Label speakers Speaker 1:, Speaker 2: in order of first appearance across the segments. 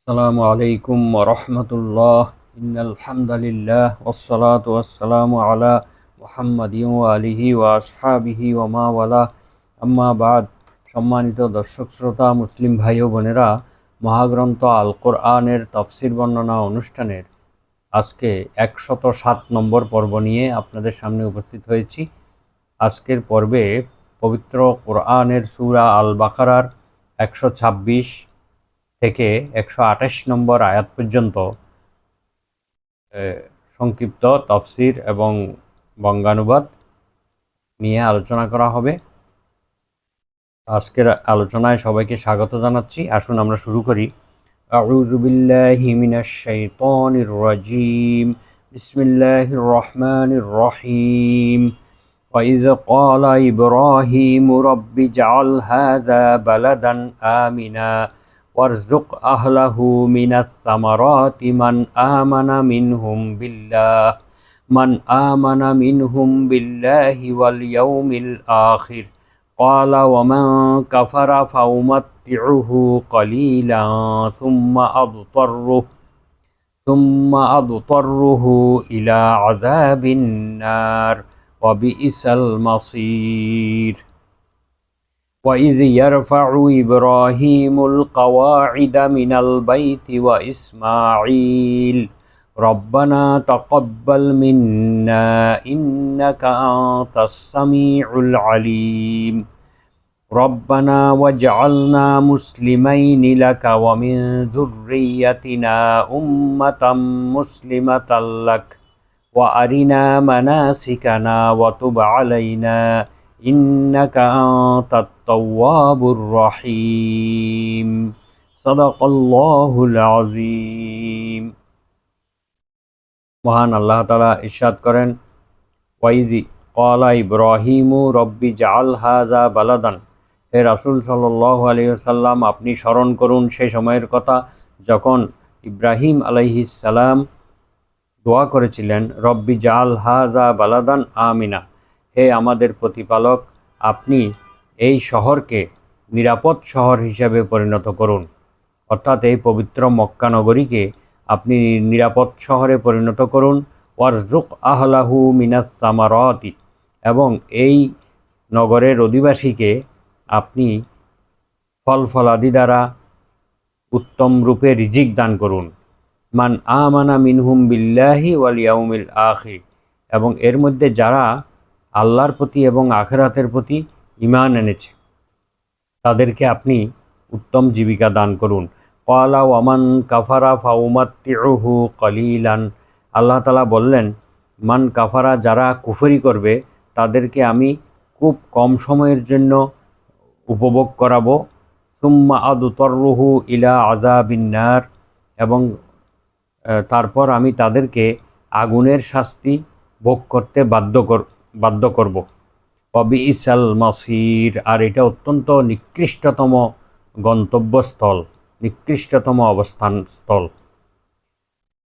Speaker 1: আসসালামু আলাইকুম ওয়া রাহমাতুল্লাহ। ইন্নাল হামদালিল্লাহ ওয়াসসালাতু ওয়াসসালামু আলা মুহাম্মাদিন ওয়া আলিহি ওয়া আসহাবিহি ওয়া মা ওয়ালা। আম্মা বাদ। সম্মানিত দর্শক শ্রোতা, মুসলিম ভাই ও বোনেরা, মহাগ্রন্থ আল কোরআনের তাফসির বর্ণনা অনুষ্ঠানের আজকে 107 নম্বর পর্ব নিয়ে আপনাদের সামনে উপস্থিত হয়েছি। আজকের পর্বে পবিত্র কোরআনের সূরা আল বাকারার 126 থেকে 128 নম্বর আয়াত পর্যন্ত সংক্ষিপ্ত তাফসির এবং বঙ্গানুবাদ নিয়ে আলোচনা করা হবে। আজকের আলোচনায় সবাইকে স্বাগত জানাচ্ছি। আসুন আমরা শুরু করি। আউযু বিল্লাহি মিনাশ শাইতানির রাজিম। বিসমিল্লাহির রহমানির রহিম। وإذ قال إبراهيم رب اجعل هذا بلدا آمنا وارزق أهله من الثمرات من آمن منهم بالله واليوم الآخر قال ومن كفر فأمتعه قليلا ثم أضطره إلى عذاب النار وبئس المصير وإذ يرفع إبراهيم القواعد من البيت وإسماعيل ربنا تقبل منا إنك أنت السميع العليم ربنا واجعلنا مسلمين لك ومن ذريتنا أمة مسلمة لك وأرنا مناسكنا وتب علينا إنك أنت التواب الرحيم صدق الله العظيم। মহান আল্লাহ তাআলা ইরশাদ করেন, ওয়াইজি ক্বালা ইব্রাহিমু রব্বি জাআল হাযা বালাদান। হে রাসূল সাল্লাল্লাহু আলাইহি ওয়াসাল্লাম, আপনি স্মরণ করুন সেই সময়ের কথা যখন ইব্রাহিম আলাইহিস সালাম দোয়া করেছিলেন, রব্বি জাআল হাযা বালাদান আমিনা। হে আমাদের প্রতিপালক, আপনি এই শহরকে নিরাপদ শহর হিসেবে পরিণত করুন। অর্থাৎ এই পবিত্র মক্কা নগরীকে আপনি নিরাপদ শহরে পরিণত করুন। ওয়ারজুক আহলাহু মিনাস সামারাতি, এবং এই নগরের অধিবাসীকে আপনি ফল ফলাদি দ্বারা উত্তম রূপে রিজিক দান করুন। মান আমানা মিনহুম বিল্লাহি ওয়াল ইয়াউমিল আখির, এবং এর মধ্যে যারা আল্লাহর প্রতি এবং আখিরাতের প্রতি ঈমান এনেছে তাদেরকে আপনি উত্তম জীবিকা দান করুন। ক্বালা ওয়ামান কাফারা ফাউমাত্তিউহু কলিলান। আল্লাহ তাআলা বললেন, মান কাফারা, যারা কুফরি করবে তাদেরকে আমি খুব কম সময়ের জন্য উপভোগ করাবো। সুম্মা আদতরুহু ইলা আযাবিন নার, এবং তারপর আমি তাদেরকে আগুনের শাস্তি ভোগ করতে বাধ্য করব। ওয়াবিইসাল মাসির, আর এটা অত্যন্ত নিকৃষ্টতম গন্তব্যস্থল, নিকৃষ্টতম অবস্থানস্থল।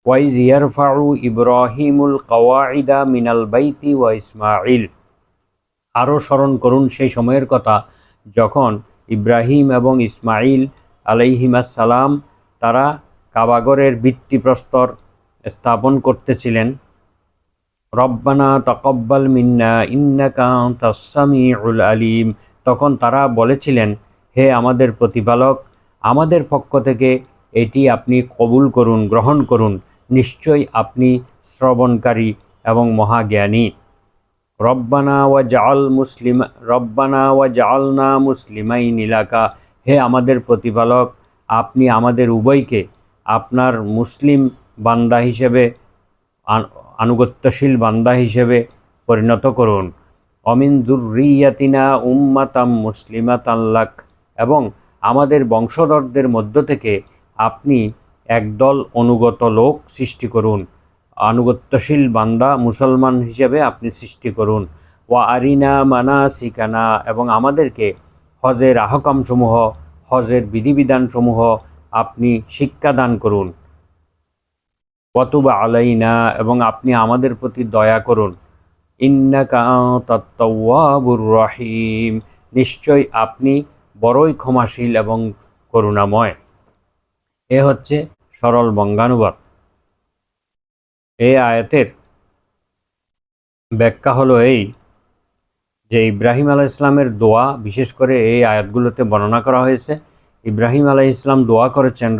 Speaker 1: ওয়াইজ ইয়ারফাউ ইব্রাহিমুল কাওয়াইদা মিনাল বাইতি ওয়া ইসমাইল। আরও স্মরণ করুন সেই সময়ের কথা যখন ইব্রাহিম এবং ইসমাইল আলাইহিমাস সালাম তারা কাবাগরের ভিত্তিপ্রস্তর স্থাপন করতেছিলেন। রব্বানা তাকাব্বাল মিন্না ইন্নাকা আনতাস সামিউল আলিম। তখন তারা বলেছিলেন, হে আমাদের প্রতিপালক, আমাদের পক্ষ থেকে এটি আপনি কবুল করুন, গ্রহণ করুন, নিশ্চয়ই আপনি শ্রবণকারী এবং মহাজ্ঞানী। রব্বানা ওয়া জাআলনা মুসলিমাইনি লাকা। হে আমাদের প্রতিপালক, আপনি আমাদের উভয়কে আপনার মুসলিম বান্দা হিসেবে, আনুগত্যশীল বান্দা হিসেবে পরিণত করুন। অমিন যুররিয়াতিনা উম্মাতাম মুসলিমাতান লাক, এবং আমাদের বংশধরদের মধ্য থেকে আপনি একদল অনুগত লোক সৃষ্টি করুন, আনুগত্যশীল বান্দা মুসলমান হিসেবে আপনি সৃষ্টি করুন। ওয়া আরিনা মানাসিকানা, এবং আমাদেরকে হজের আহকামসমূহ, হজের বিধিবিধানসমূহ আপনি শিক্ষাদান করুন। ওয়াতুব আলাইনা, এবং আপনি আমাদের প্রতি দয়া করুন। ইন্নাকা আনতাত তাওয়াবুর রহিম, নিশ্চয় আপনি বড়ই ক্ষমাশীল এবং করুণাময়। এ হচ্ছে সরল বঙ্গানুবাদ। এই আয়াতের ব্যাখ্যা হলো এই যে ইব্রাহিম আলাইহিস ইসলামের দোয়া বিশেষ করে এই আয়াতগুলোতে বর্ণনা করা হয়েছে। ইব্রাহিম আলাইহিস ইসলাম দোয়া করেছেন,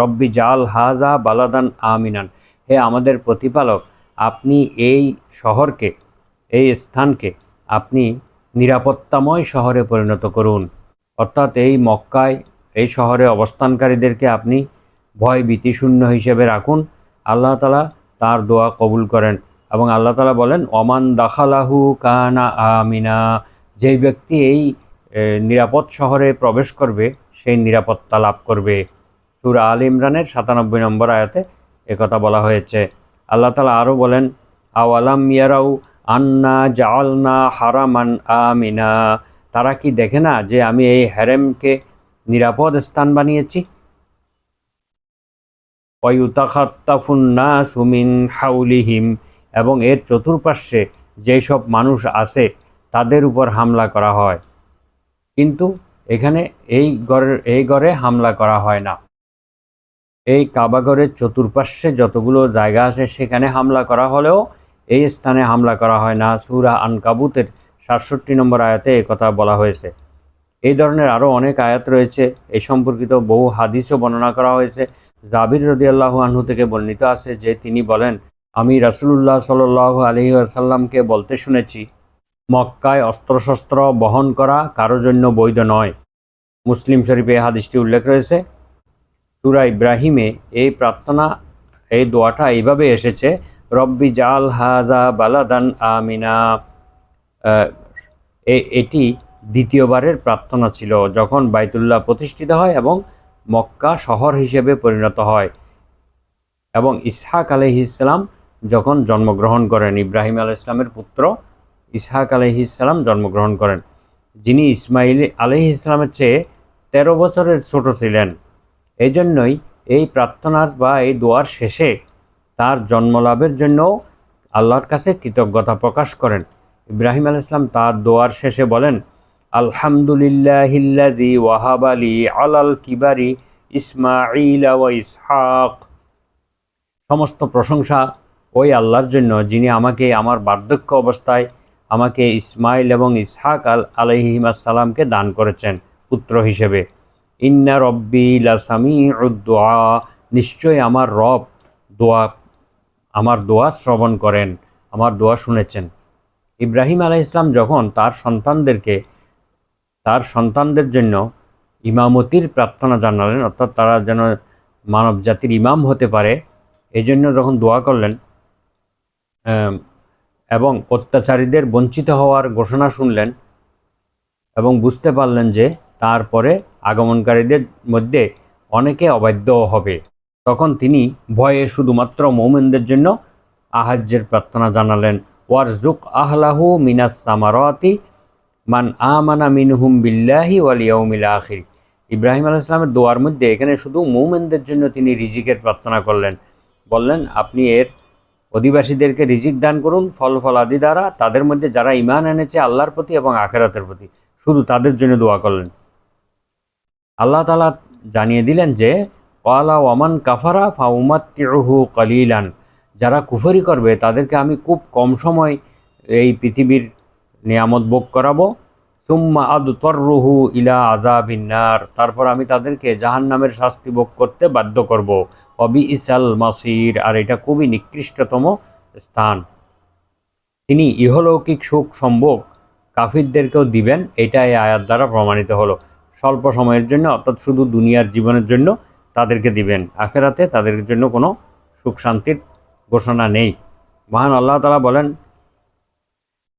Speaker 1: রব্বি জাল হাজা বালাদান আমিনান, হে আমাদের প্রতিপালক, আপনি এই শহরকে, এই স্থানকে আপনি নিরাপত্তাময় শহরে পরিণত করুন। অর্থাৎ এই মক্কায়, এই শহরে অবস্থানকারীদেরকে আপনি ভয় ভীতিশূন্য হিসেবে রাখুন। আল্লাহ তাআলা তার দোয়া কবুল করেন এবং আল্লাহ তাআলা বলেন, অমান দাখালাহু কানা আমিনা, যেই ব্যক্তি এই নিরাপদ শহরে প্রবেশ করবে সেই নিরাপত্তা লাভ করবে। সূরা আল ইমরানের ৯৭ নম্বর আয়াতে একথা বলা হয়েছে। আল্লাহ তাআলা আরও বলেন, আওয়ালাম ইয়ারাউ আন্না জাআলনা হারামান আমিনা, তারা কি দেখে না যে আমি এই হেরেমকে নিরাপদ স্থান বানিয়েছি। ওয়ায়ুতাখাত্তাফুন নাসু মিন হাউলিহিম, এবং এর চতুর্পার্শ্বে যেসব মানুষ আছে তাদের উপর হামলা করা হয়, কিন্তু এখানে এই ঘরে হামলা করা হয় না। এই কাবাগরের চতুর্পার্শ্বে যতগুলো জায়গা আছে সেখানে হামলা করা হলেও এই স্থানে হামলা করা হয় না। সূরা আনকাবুতের ৬৭ নম্বর আয়াতে একথা বলা হয়েছে। এই ধরনের আরও অনেক আয়াত রয়েছে, এই সম্পর্কিত বহু হাদিসও বর্ণনা করা হয়েছে। জাবির রাদিয়াল্লাহু আনহু থেকে বর্ণিত আছে যে তিনি বলেন, আমি রাসূলুল্লাহ সাল্লাল্লাহু আলাইহি ওয়াসাল্লামকে বলতে শুনেছি, মক্কায় অস্ত্রশস্ত্র বহন করা কারো জন্য বৈধ নয়। মুসলিম শরীফে এই হাদিসটি উল্লেখ রয়েছে। সূরা ইব্রাহিমে এই প্রার্থনা, এই দোয়াটা এইভাবে এসেছে, রব্বি জাল হাযা বালাদান আমিনা। এটি দ্বিতীয়বারের প্রার্থনা ছিল যখন বাইতুল্লাহ প্রতিষ্ঠিত হয় এবং মক্কা শহর হিসেবে পরিণত হয় এবং ইসহাক আলাইহিস সালাম যখন জন্মগ্রহণ করেন। ইব্রাহিম আলাইহিস সালামের পুত্র ইসহাক আলাইহিস সালাম জন্মগ্রহণ করেন, যিনি ইসমাইল আলাইহিস সালামের চেয়ে ১৩ বছরের ছোট ছিলেন। এই জন্যই এই প্রার্থনার বা এই দোয়ার শেষে তার জন্মলাভের জন্য আল্লাহর কাছে কৃতজ্ঞতা প্রকাশ করেন। ইব্রাহিম আলাইহিস সালাম তার দোয়ার শেষে বলেন, আলহামদুলিল্লাহিল্লাযী ওয়াহাবা লি আলাল কিবারি ইসমাঈল ওয়া ইসহাক, সমস্ত প্রশংসা ওই আল্লাহর জন্য যিনি আমাকে আমার বার্ধক্য অবস্থায় আমাকে ইসমাইল এবং ইসহাক আলাইহিস সালামকে দান করেছেন পুত্র হিসেবে। ইন্না রব্বি লাসামিউদ দুআ, নিশ্চয় আমার রব আমার দোয়া শ্রবণ করেন, আমার দোয়া শুনেছেন। ইব্রাহিম আলাইহিস সালাম যখন তার সন্তানদের জন্য ইমামতির প্রার্থনা জানালেন, অর্থাৎ তারা যেন মানব জাতির ইমাম হতে পারে, এই জন্য যখন দোয়া করলেন এবং অত্যাচারীদের বঞ্চিত হওয়ার ঘোষণা শুনলেন এবং বুঝতে পারলেন যে তারপরে আগমনকারীদের মধ্যে অনেকে অবাধ্যও হবে, তখন তিনি ভয়ে শুধুমাত্র মুমিনদের জন্য আহাজ্যের প্রার্থনা জানালেন, ওয়ারজুক আহলাহু মিনাস সামারাতি মান আমানা মিনহুম বিল্লাহি ওয়াল ইয়াউমিল আখির। ইব্রাহিম আলাইহিস সালামের দোয়ার মধ্যে এখানে শুধু মুমিনদের জন্য তিনি রিজিকের প্রার্থনা করলেন, বললেন আপনি এর অধিবাসীদেরকে রিজিক দান করুন ফল ফলাদি দ্বারা, তাদের মধ্যে যারা ঈমান এনেছে আল্লাহর প্রতি এবং আখিরাতের প্রতি, শুধু তাদের জন্য দোয়া করলেন। আল্লাহ তাআলা জানিয়ে দিলেন যে ক্বালা ওয়ামান কাফারা ফাউমাত্তিউহু কলিলান, যারা কুফরি করবে তাদেরকে আমি খুব কম সময় এই পৃথিবীর নিয়ামত ভোগ করাবো। সুম্মা আদতররুহু ইলা আযাবিন নার, তারপর আমি তাদেরকে জাহান্নামের শাস্তি ভোগ করতে বাধ্য করব। অবিইসাল মাসির, আর এটা খুবই নিকৃষ্টতম স্থান। তিনি ইহলৌকিক সুখ সম্ভোগ কাফিরদেরকেও দিবেন, এটা এই আয়াত দ্বারা প্রমাণিত হলো। স্বল্প সময়ের জন্য, অর্থাৎ শুধু দুনিয়ার জীবনের জন্য তাদেরকে দিবেন, আখেরাতে তাদের জন্য কোনো সুখ শান্তির ঘোষণা নেই। মহান আল্লাহ তাআলা বলেন,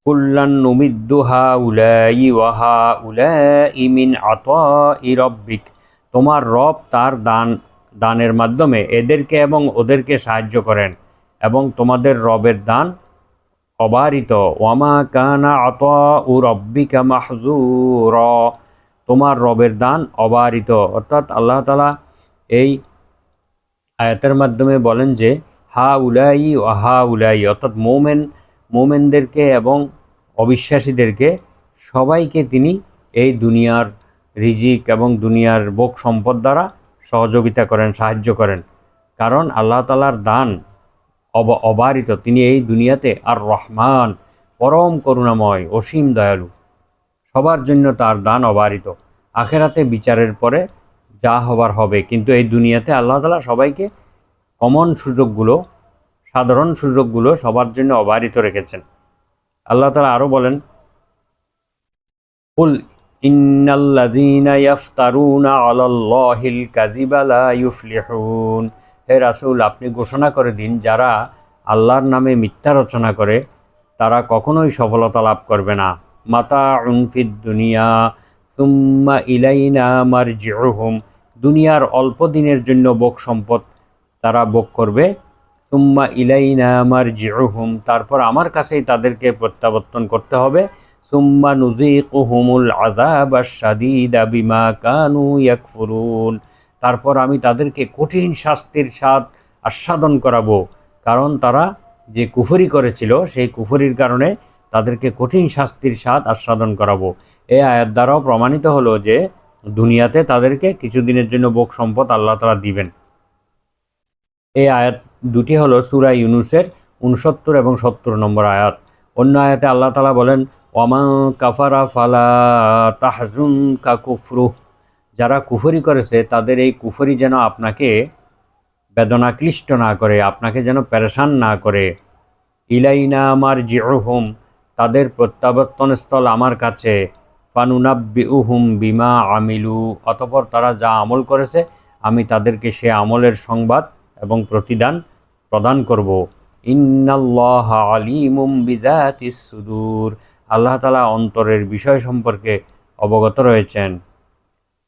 Speaker 1: কুল্লান নুমিদ্দু হাউলাই ওয়া হাউলাই মিন আতাই রাব্বিক, তোমার রব তার দানের মাধ্যমে এদেরকে এবং ওদেরকে সাহায্য করেন এবং তোমাদের রবের দান অবারিত। ওয়ামা কানা আতাউ রাব্বিকা মাহজুরা, তোমার রবের দান অবারিত। অর্থাৎ আল্লাহ তাআলা এই আয়াতের মাধ্যমে বলেন যে হা উলাই ওয়া হা উলাই, অর্থাৎ মোমেনদেরকে এবং অবিশ্বাসীদেরকে সবাইকে তিনি এই দুনিয়ার রিজিক এবং দুনিয়ার ভোগ সম্পদ দ্বারা সহযোগিতা করেন, সাহায্য করেন। কারণ আল্লাহ তাআলার দান অবারিত। তিনি এই দুনিয়াতে আর রহমান, পরম করুণাময়, অসীম দয়ালু, সবার জন্য তার দান অবারিত। আখেরাতে বিচারের পরে যা হবার হবে, কিন্তু এই দুনিয়াতে আল্লাহ তাআলা সবাইকে কমন সুযোগগুলো, সাধারণ সুযোগগুলো সবার জন্য অবারিত রেখেছেন। আল্লাহ তাআলা আরো বলেন, কুল ইন্নাল্লাযীনা ইফতারুনা আলাল্লাহিল কাযিবা লা ইউফলিহুন। হে রাসূল, আপনি ঘোষণা করে দিন, যারা আল্লাহর নামে মিথ্যা রচনা করে তারা কখনোই সফলতা লাভ করবে না। মাতাউন ফিদ দুনিয়া সুম্মা ইলাইনা মারজিউহুম। দুনিয়ার অল্প দিনের জন্য ভোগ সম্পদ তারা ভোগ করবে। সুম্মা ইলাইনা মারজিউহুম, তারপর আমার কাছেই তাদেরকে প্রত্যাবর্তন করতে হবে। সুম্মা নুযীকুহুমুল আযাবাশ শাদীদা বিমা কানু ইয়াকফুরুন, তারপর আমি তাদেরকে কঠিন শাস্তির স্বাদ আস্বাদন করাবো, কারণ তারা যে কুফরি করেছিল সেই কুফরির কারণে তাদেরকে কঠিন শাস্তির স্বাদ আস্বাদন করাবো। এই আয়াত দ্বারাও প্রমাণিত হলো যে দুনিয়াতে তাদেরকে কিছুদিনের জন্য ভোগ সম্পদ আল্লাহ তাআলা দিবেন। এই আয়াত দুটি হলো সূরা ইউনূসের ৬৯ এবং ৭০ নম্বর আয়াত। অন্য আয়াতে আল্লাহ তাআলা বলেন, ওয়ামান কাফারা ফালা তাহজুনকা কুফরুহ। যারা কুফরি করেছে তাদের এই কুফরি যেন আপনাকে বেদনাক্লিষ্ট না করে, আপনাকে যেন পেরেশান না করে। ইলাইনা মারজিউহুম, তাদের প্রত্যাবর্তনস্থল আমার কাছে। ফানুনাব্বিউহুম বিমা আমিলু, অতঃপর তারা যা আমল করেছে আমি তাদেরকে সে আমলের সংবাদ এবং প্রতিদান প্রদান করব। ইন্নাল্লাহা আলিমুম বিযাতিস সুদূর, আল্লাহ তাআলা অন্তরের বিষয় সম্পর্কে অবগত রয়েছেন।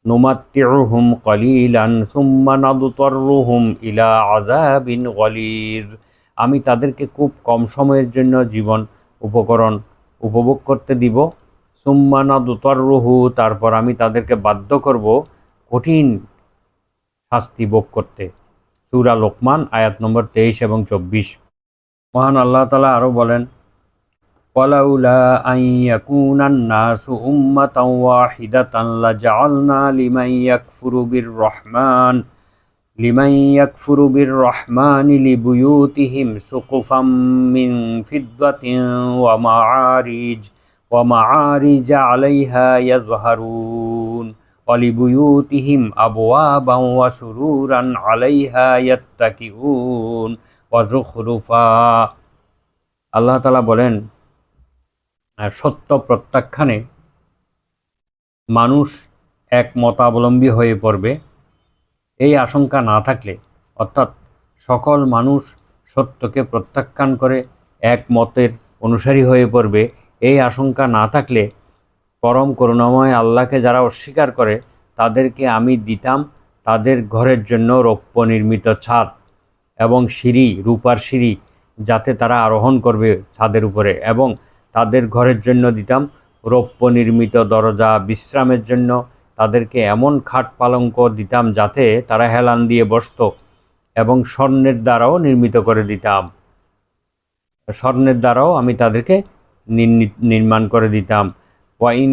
Speaker 1: নুমাত্তিউহুম কলিলান সুম্মা নাদতাররুহুম ইলা আযাবিন গলীয, আমি তাদেরকে খুব কম সময়ের জন্য জীবন উপভোগ করতে দিব। সুম্মা নাদতাররুহু, তারপর আমি তাদেরকে বাধ্য করব কঠিন শাস্তি ভোগ করতে। সূরা লোকমান আয়াত নম্বর 23 এবং 24। মহান আল্লাহ তাআলা আরো বলেন, ওয়ালাউলা আন ইয়াকুনান নাসু উম্মাতান ওয়াহিদাতান লাজাআলনা লিমান ইয়াকফুরু বির-রহমানি লিবুয়ুতিহিম সুকুফাম মিন ফিদ্দাতিন ওয়া মাআরিজ আলাইহা ইয়াযহারুন ওয়া লিবুয়ুতিহিম আবওয়াবান ওয়া সুরুরান আলাইহা ইয়াত্তাকিউন ওয়া যুখরুফা। আল্লাহ তাআলা বলেন, সত্য প্রত্যাখ্যানে মানুষ এক মতাবলম্বী হয়ে পড়বে, এই আশঙ্কা না থাকলে, অর্থাৎ সকল মানুষ সত্যকে প্রত্যাখ্যান করে এক মতের অনুসারী হয়ে পড়বে, এই আশঙ্কা না থাকলে পরম করুণাময় আল্লাহকে যারা অস্বীকার করে তাদেরকে আমি দিতাম তাদের ঘরের জন্য রৌপ্য নির্মিত ছাদ এবং সিঁড়ি, রূপার সিঁড়ি, যাতে তারা আরোহণ করবে ছাদের উপরে, এবং তাদের ঘরের জন্য দিতাম রৌপ্য নির্মিত দরজা, বিশ্রামের জন্য তাদেরকে এমন খাট পালঙ্ক দিতাম যাতে তারা হেলান দিয়ে বসত, এবং স্বর্ণের দ্বারাও নির্মিত করে দিতাম, স্বর্ণের দ্বারাও আমি তাদেরকে নির্মাণ করে দিতাম। ওয়াইন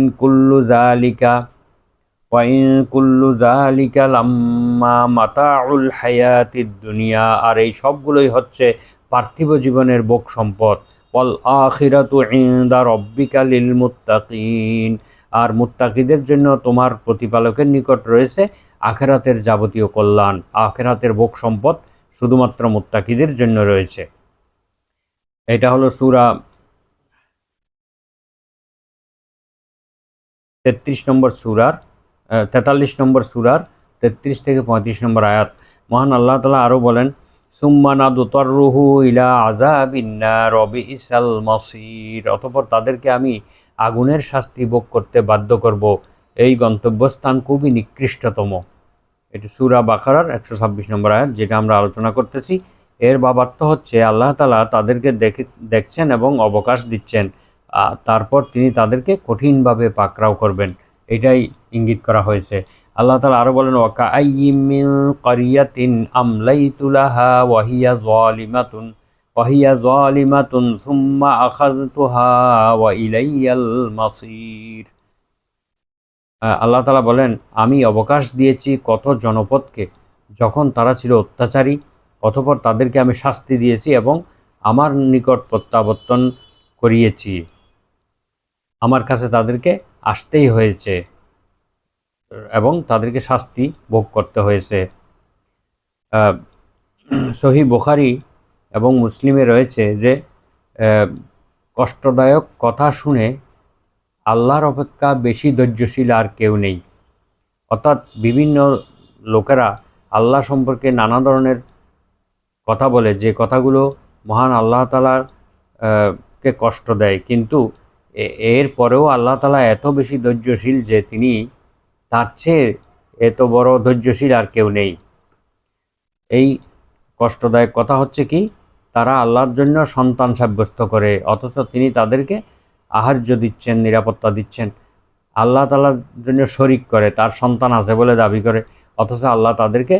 Speaker 1: কুল্লু যালিকা লাম্মা মাতাউল হায়াতিদ দুনিয়া, আর এই সবগুলোই হচ্ছে পার্থিব জীবনের ভোগ সম্পদ। ওয়াল আখিরাতু ইনদা রাব্বিকা লিল মুত্তাকিন, আর মুত্তাকিদের জন্য তোমার প্রতিপালকের নিকট রয়েছে আখিরাতের যাবতীয় কল্যাণ। আখিরাতের ভোগ সম্পদ শুধুমাত্র মুত্তাকিদের জন্য রয়েছে। এটা হলো সূরা 43 নম্বর সূরার 33 থেকে 35 নম্বর আয়াত। মহান আল্লাহ তাআলা আরো বলেন, সুম্মা নাদতাররুহু ইলা আযাবিন নার ওয়া বিইসাল মাসীর, অতঃপর তাদেরকে আমি আগুনের শাস্তি ভোগ করতে বাধ্য করব, এই গন্তব্যস্থান খুবই নিকৃষ্টতম। এটি সূরা বাকারার 126 নম্বর আয়াত, যেটা আমরা আলোচনা করতেছি। এর বাবার্থ হচ্ছে আল্লাহ তাআলা তাদেরকে দেখছেন এবং অবকাশ দিচ্ছেন, তারপর তিনি তাদেরকে কঠিনভাবে পাকড়াও করবেন, এটাই ইঙ্গিত করা হয়েছে। আল্লাহ তাআলা আরো বলেন, ওয়াকাআইয়্যিম মিন ক্বরিয়াতিন আমলাইতু লাহা ওয়া হিয়া যালিমাতুন সুম্মা আখাযতুহা ওয়া ইলাইয়াল মাসীর। আল্লাহ তাআলা বলেন, আমি অবকাশ দিয়েছি কত জনপদকে যখন তারা ছিল অত্যাচারী, অতঃপর তাদেরকে আমি শাস্তি দিয়েছি এবং আমার নিকট প্রত্যাবর্তন করিয়েছি, আমার কাছে তাদেরকে আসতেই হয়েছে এবং তাদেরকে শাস্তি ভোগ করতে হয়েছে। সহিহ বুখারী এবং মুসলিমে রয়েছে যে কষ্টদায়ক কথা শুনে আল্লাহর অপেক্ষা বেশি ধৈর্যশীল আর কেউ নেই। অর্থাৎ বিভিন্ন লোকেরা আল্লাহ সম্পর্কে নানা ধরনের কথা বলে, যে কথাগুলো মহান আল্লাহ তাআলার কে কষ্ট দেয়, কিন্তু এর পরেও আল্লাহ তাআলা এত বেশি ধৈর্যশীল যে তিনি তার চেয়ে এত বড় ধৈর্যশীল আর কেউ নেই। এই কষ্টদায়ক কথা হচ্ছে কি, তারা আল্লাহর জন্য সন্তান সাব্যস্ত করে অথচ তিনি তাদেরকে আহার্য দিচ্ছেন, নিরাপত্তা দিচ্ছেন। আল্লাহ তাআলার জন্য শরিক করে, তার সন্তান আছে বলে দাবি করে, অথচ আল্লাহ তাদেরকে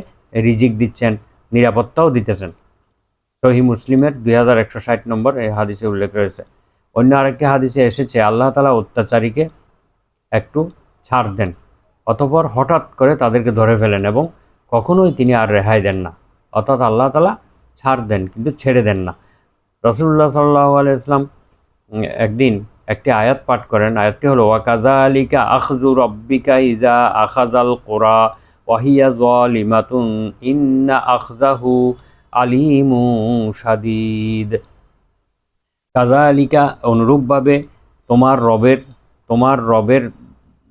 Speaker 1: রিজিক দিচ্ছেন, নিরাপত্তাও দিতেছেন। সহিহ মুসলিমের 2160 নম্বর এই হাদিসে উল্লেখ রয়েছে। অন্য আরেকটি হাদিসে এসেছে আল্লাহ তাআলা অত্যাচারীকে একটু ছাড় দেন, অতঃপর হঠাৎ করে তাদেরকে ধরে ফেলেন এবং কখনোই তিনি আর রেহাই দেন না। অর্থাৎ আল্লাহ তাআলা ছাড় দেন কিন্তু ছেড়ে দেন না। রাসূলুল্লাহ সাল্লাল্লাহু আলাইহি ওয়াসাল্লাম একদিন একটি আয়াত পাঠ করেন। আয়াতটি হলো ওয়াকাযালিকা আখযু রাব্বিকা ইযা আখাযাল কুরা ওয়া হিয়া যালিমাতুন ইন্না আখযাহু আলীমুন শাদীদ। কাযালিকা অনুরূপভাবে তোমার রবের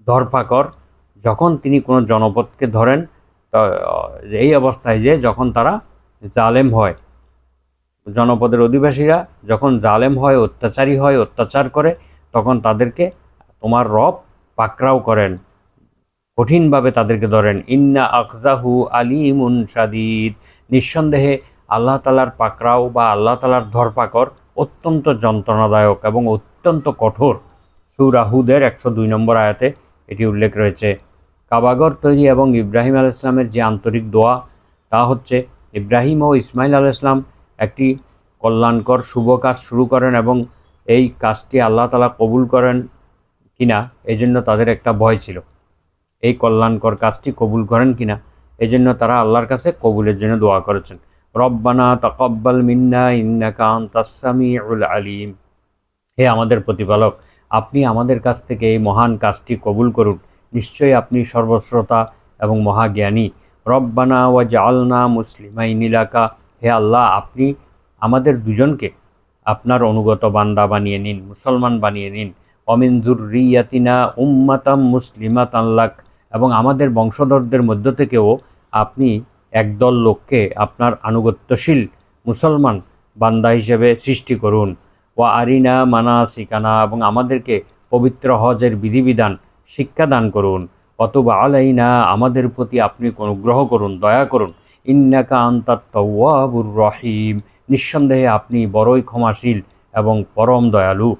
Speaker 1: ধরপাকড় যখন তিনি কোনো জনপদকে ধরেন, এই অবস্থায় যে যখন তারা জালেম হয়, জনপদের অধিবাসীরা যখন জালেম হয়, অত্যাচারী হয়, অত্যাচার করে, তখন তাদেরকে তোমার রব পাকড়াও করেন, কঠিনভাবে তাদেরকে ধরেন। ইন্না আখজাহু আলিমুন শাদীদ, নিঃসন্দেহে আল্লাহ তাআলার পাকড়াও বা আল্লাহ তাআলার ধরপাকড় অত্যন্ত যন্ত্রণাদায়ক এবং অত্যন্ত কঠোর। সূরা হুদের 102 নম্বর আয়াতে এটি উল্লেখ রয়েছে। কাবাগর তৈরি এবং ইব্রাহিম আলাইহিস সালামের যে আন্তরিক দোয়া, তা হচ্ছে ইব্রাহিম ও ইসমাইল আলাইহিস সালাম একটি কল্যাণকর শুভ কাজ শুরু করেন এবং এই কাজটি আল্লাহ তাআলা কবুল করেন কিনা এজন্য তাদের একটা ভয় ছিল, এই কল্যাণকর কাজটি কবুল করেন কিনা এজন্য তারা আল্লাহর কাছে কবুলের জন্য দোয়া করেছেন। রব্বানা তাকাব্বাল মিন্না ইন্নাকা আনতাস সামিউল আলিম, হে আমাদের প্রতিপালক, আপনি আমাদের কাছ থেকে এই মহান কাজটি কবুল করুন, নিশ্চয়ই আপনি সর্বশ্রোতা এবং মহাজ্ঞানী। রব্বানা ওয়াজআলনা মুসলিমাইনি লাকা, হে আল্লাহ, আপনি আমাদের দুজনকে আপনার অনুগত বান্দা বানিয়ে নিন, মুসলমান বানিয়ে নিন। ওমিন যুররিয়াতিনা উম্মাতাম মুসলিমাতান লাক, এবং আমাদের বংশধরদের মধ্য থেকেও আপনি একদল লোককে আপনার আনুগত্যশীল মুসলমান বান্দা হিসেবে সৃষ্টি করুন। ওয়া আরিনা মানাসিকানা, এবং আমাদেরকে পবিত্র হজের বিধিবিধান শিক্ষা দান করুন। অতবা আলাইনা, আমাদের প্রতি আপনি অনুগ্রহ করুন, দয়া করুন। ইন্নাকা আনতাত তাওয়াবুর রহিম, নিঃসন্দেহে আপনি বড়ই ক্ষমাশীল এবং পরম দয়ালু।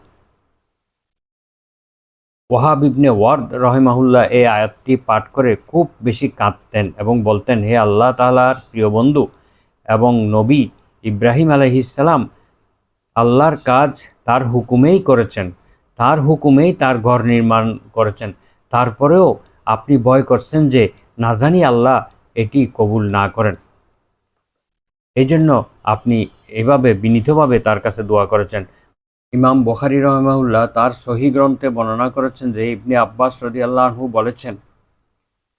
Speaker 1: ওয়াহাব ইবনে ওয়ার্দ রহিমাহুল্লাহ এই আয়াতটি পাঠ করে খুব বেশি কাঁদতেন এবং বলতেন, হে আল্লাহ তাআলার প্রিয় বন্ধু এবং নবী ইব্রাহিম আলাইহিস সালাম আল্লাহর কাজ তার হুকুমেই করেছেন, তার হুকুমেই তার ঘর নির্মাণ করেছেন, তারপরেও আপনি ভয় করছেন যে না জানি আল্লাহ এটি কবুল না করেন। এই জন্য আপনি এভাবে বিনীতভাবে তার কাছে দোয়া করেছেন। ইমাম বুখারী রাহিমাহুল্লাহ তার সহিহ গ্রন্থে বর্ণনা করেছেন যে ইবনে আব্বাস রাদিয়াল্লাহু আনহু বলেছেন,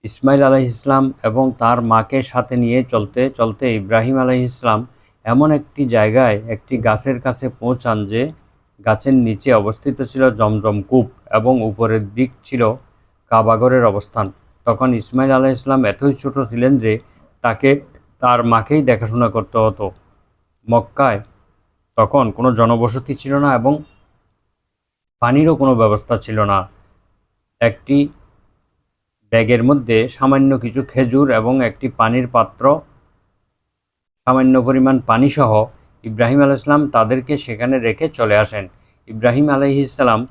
Speaker 1: ইসমাইল আলাইহিস সালাম এবং তার মাকে সাথে নিয়ে চলতে চলতে ইব্রাহিম আলাইহিস সালাম এমন একটি জায়গায় একটি গাছের কাছে পৌঁছান যে গাছের নিচে অবস্থিত ছিল জমজম কূপ এবং উপরের দিক ছিল কাবাগরের অবস্থান। তখন ইসমাইল আলাইহিস সালাম এতই ছোট ছিলেন যে তাকে তার মাকেই দেখাশোনা করতে হতো। মক্কায় তখন কোনো জনবসতি ছিল না এবং পানিরও কোনো ব্যবস্থা ছিল না। একটি ব্যাগের মধ্যে সামান্য কিছু খেজুর এবং একটি পানির পাত্র, সামান্য পরিমাণ পানিসহ ইব্রাহিম আলাইহিস সালাম তাদেরকে সেখানে রেখে চলে আসেন। ইব্রাহিম আলাইহিস সালাম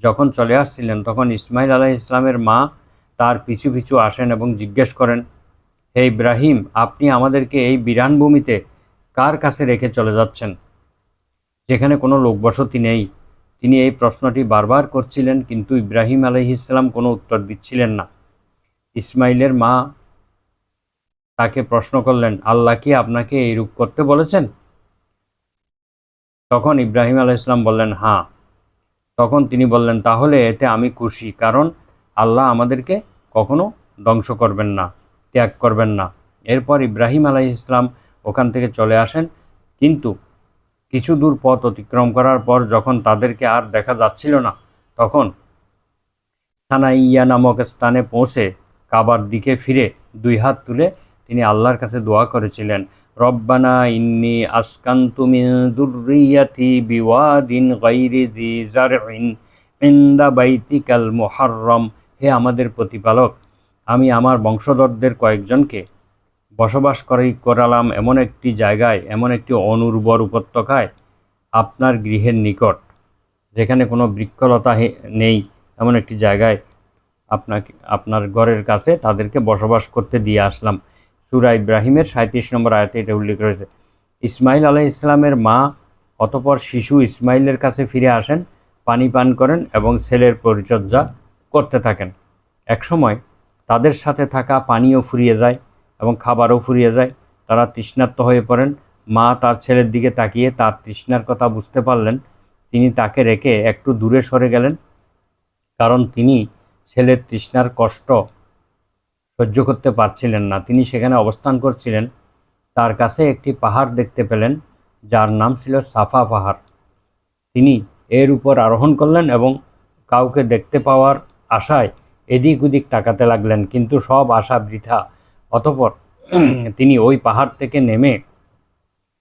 Speaker 1: যখন চলে আসছিলেন তখন ইসমাইল আলাইহিস সালামের মা তার পিছু পিছু আসেন এবং জিজ্ঞেস করেন, হে ইব্রাহিম, আপনি আমাদেরকে এই বিরান ভূমিতে কার কাছে রেখে চলে যাচ্ছেন, যেখানে কোনো লোকবসতি নেই? তিনি এই প্রশ্নটি বারবার করছিলেন কিন্তু ইব্রাহিম আলাইহিস সালাম কোনো উত্তর দিচ্ছিলেন না। ইসমাইলের মা তাকে প্রশ্ন করলেন, আল্লাহ কি আপনাকে এইরূপ করতে বলেছেন? তখন ইব্রাহিম আলাইহিস সালাম বললেন, হ্যাঁ। তখন তিনি বললেন, তাহলে এতে আমি খুশি, কারণ আল্লাহ আমাদেরকে কখনো ধ্বংস করবেন না, ত্যাগ করবেন না। এরপর ইব্রাহিম আলাইহিস সালাম ওখান থেকে চলে আসেন, কিন্তু কিছু দূর পথ অতিক্রম করার পর যখন তাদেরকে আর দেখা যাচ্ছিল না, তখন সানাইয়া নামক স্থানে পৌঁছে কাবার দিকে ফিরে দুই হাত তুলে তিনি আল্লাহর কাছে দোয়া করেছিলেন, রব্বানা ইন্নী আসকানতু মিন যুররিয়াতি বিওয়াদিন গায়রি যি জারইন ইনদা বাইতিকাল মুহাররম। হে আমাদের প্রতিপালক, আমি আমার বংশধরদের কয়েকজনকে বসবাস করালাম এমন একটি জায়গায়, এমন একটি অনুর্বর উপত্যকায়, আপনার গৃহের নিকট, যেখানে কোনো বৃক্ষলতা নেই, এমন একটি জায়গায় আপনার ঘরের কাছে তাদেরকে বসবাস করতে দিয়ে আসলাম। সূরা ইব্রাহিমের ৩৭ নম্বর আয়াতে এটা উল্লেখ রয়েছে। ইসমাইল আলাইহিস সালামের মা অতঃপর শিশু ইসমাইলের কাছে ফিরে আসেন, পানি পান করেন এবং ছেলের পরিচর্যা করতে থাকেন। একসময় তাদের সাথে থাকা পানিও ফুরিয়ে যায় এবং খাবারও ফুরিয়ে যায়। তারা তৃষ্ণার্ত হয়ে পড়েন। মা তার ছেলের দিকে তাকিয়ে তার তৃষ্ণার কথা বুঝতে পারলেন। তিনি তাকে রেখে একটু দূরে সরে গেলেন, কারণ তিনি ছেলের তৃষ্ণার কষ্ট সহ্য করতে পারছিলেন না। তিনি সেখানে অবস্থান করছিলেন। তার কাছে একটি পাহাড় দেখতে পেলেন, যার নাম ছিল সাফা পাহাড়। তিনি এর উপর আরোহণ করলেন এবং কাউকে দেখতে পাওয়ার আশায় এদিক ওদিক তাকাতে লাগলেন, কিন্তু সব আশা বৃথা। অতঃপর তিনি ওই পাহাড় থেকে নেমে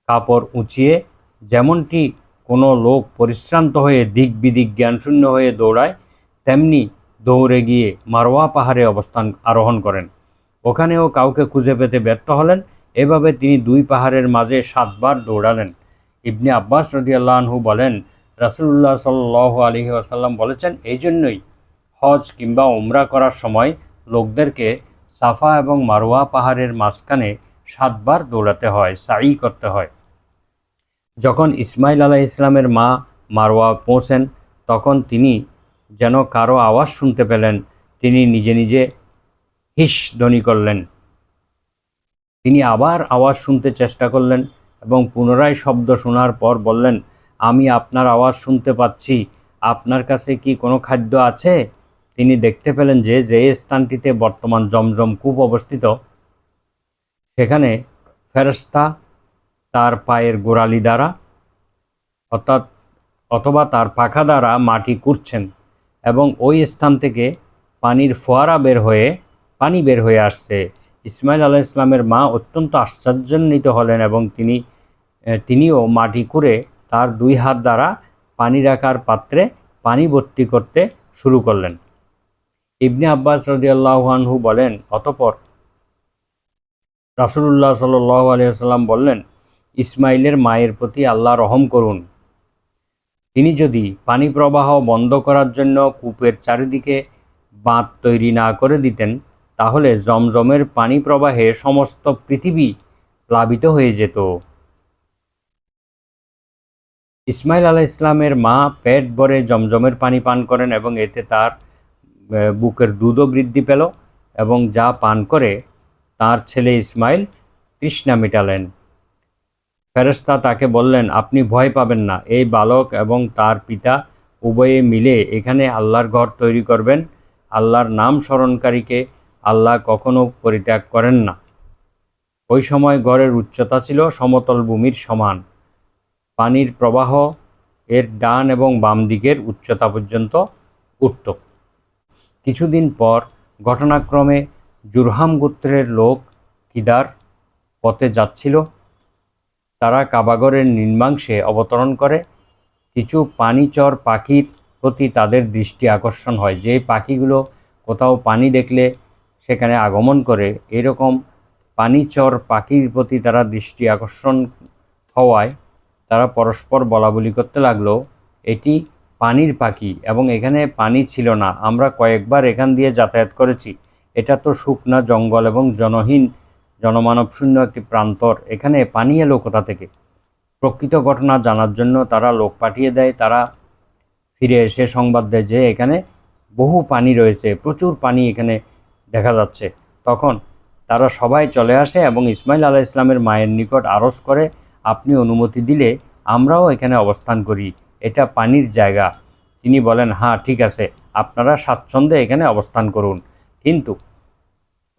Speaker 1: কাপড় উঁচিয়ে, যেমনটি কোনো লোক পরিশ্রান্ত হয়ে দিক বিদিক জ্ঞানশূন্য হয়ে দৌড়ায়, তেমনি দৌড়ে গিয়ে মারওয়া পাহাড়ে আরোহণ করেন। ওখানেও কাউকে খুঁজে পেতে ব্যর্থ হলেন। এভাবে তিনি দুই পাহাড়ের মাঝে 7 বার দৌড়ালেন। ইবনে আব্বাস রাদিয়াল্লাহু আনহু বলেন, রাসূলুল্লাহ সাল্লাল্লাহু আলাইহি ওয়াসাল্লাম বলেছেন, এই জন্যই হজ কিংবা উমরা করার সময় লোকদেরকে সাফা এবং মারওয়া পাহাড়ের মাঝখানে 7 বার দৌড়াতে হয়, সাই করতে হয়। যখন ইসমাইল আলাইহিস-সালামের মা মারওয়া পৌঁছেন, তখন তিনি যেন কারো আওয়াজ শুনতে পেলেন। তিনি নিজে নিজে হিস ধ্বনি করলেন। তিনি আবার আওয়াজ শুনতে চেষ্টা করলেন এবং পুনরায় শব্দ শোনার পর বললেন, আমি আপনার আওয়াজ শুনতে পাচ্ছি, আপনার কাছে কি কোনো খাদ্য আছে? তিনি দেখতে পেলেন যে যে স্থানটিতে বর্তমান জমজম কূপ অবস্থিত, সেখানে ফেরেশতা তার পায়ের গোড়ালি দ্বারা অথবা তার পাখা দ্বারা মাটি কুড়ছেন এবং ওই স্থান থেকে পানির ফোয়ারা পানি বের হয়ে আসছে। ইসমাইল আলাইহিস-সালামের মা অত্যন্ত আশ্চর্যান্বিত হলেন এবং তিনিও মাটি কুড়ে তার 2 হাত দ্বারা পানি রাখার পাত্রে পানি ভর্তি করতে শুরু করলেন। ইবনে আব্বাস রাদিয়াল্লাহু আনহু বলেন, অতঃপর রাসূলুল্লাহ সাল্লাল্লাহু আলাইহি ওয়াসাল্লাম বললেন, ইসমাইলের মায়ের প্রতি আল্লাহ রহম করুন। তিনি যদি পানি প্রবাহ বন্ধ করার জন্য কূপের চারিদিকে বাঁধ তৈরি না করে দিতেন, তাহলে জমজমের পানি প্রবাহে সমস্ত পৃথিবী প্লাবিত হয়ে যেত। ইসমাইল আলাইহিস-সালামের মা পেট ভরে জমজমের পানি পান করেন এবং এতে তার বুকের দুধও বৃদ্ধি পেল এবং যা পান করে তার ছেলে ইসমাইল তৃষ্ণা মেটালেন। ফেরেশতা তাকে বললেন, আপনি ভয় পাবেন না, এই বালক এবং তার পিতা উভয়ে মিলে এখানে আল্লাহর ঘর তৈরি করবেন। আল্লাহর নাম স্মরণকারীকে আল্লাহ কখনো পরিত্যাগ করেন না। ওই সময় ঘরের উচ্চতা ছিল সমতল ভূমির সমান। পানির প্রবাহ এর ডান এবং বাম দিকের উচ্চতা পর্যন্ত উঠত। কিছুদিন পর ঘটনাক্রমে জুরহাম গোত্রের লোক কিদার পথে যাচ্ছিল। তারা কাবাগরের নিম্নাংশে অবতরণ করে। কিছু পানিচর পাখির প্রতি তাদের দৃষ্টি আকর্ষণ হয়। যে পাখিগুলো কোথাও পানি দেখলে সেখানে আগমন করে, এরকম পানিচর পাখির প্রতি তারা দৃষ্টি আকর্ষণ হওয়ায় তারা পরস্পর বলাবলি করতে লাগলো, এটি পানির পাখি এবং এখানে পানি ছিল না, আমরা কয়েকবার এখান দিয়ে যাতায়াত করেছি, এটা তো শুকনা জঙ্গল এবং জনমানবশূন্য একটি প্রান্তর, এখানে পানি এলো কোথা থেকে? প্রকৃত ঘটনা জানার জন্য তারা লোক পাঠিয়ে দেয়। তারা ফিরে এসে সংবাদ দেয় যে এখানে বহু পানি রয়েছে, প্রচুর পানি এখানে দেখা যাচ্ছে। তখন তারা সবাই চলে আসে এবং ইসমাইল আলাইহিস সালামের মায়ের নিকট আরজ করে, আপনি অনুমতি দিলে আমরাও এখানে অবস্থান করি, এটা পানির জায়গা। তিনি বলেন, হ্যাঁ ঠিক আছে, আপনারা স্বাচ্ছন্দ্যে এখানে অবস্থান করুন, কিন্তু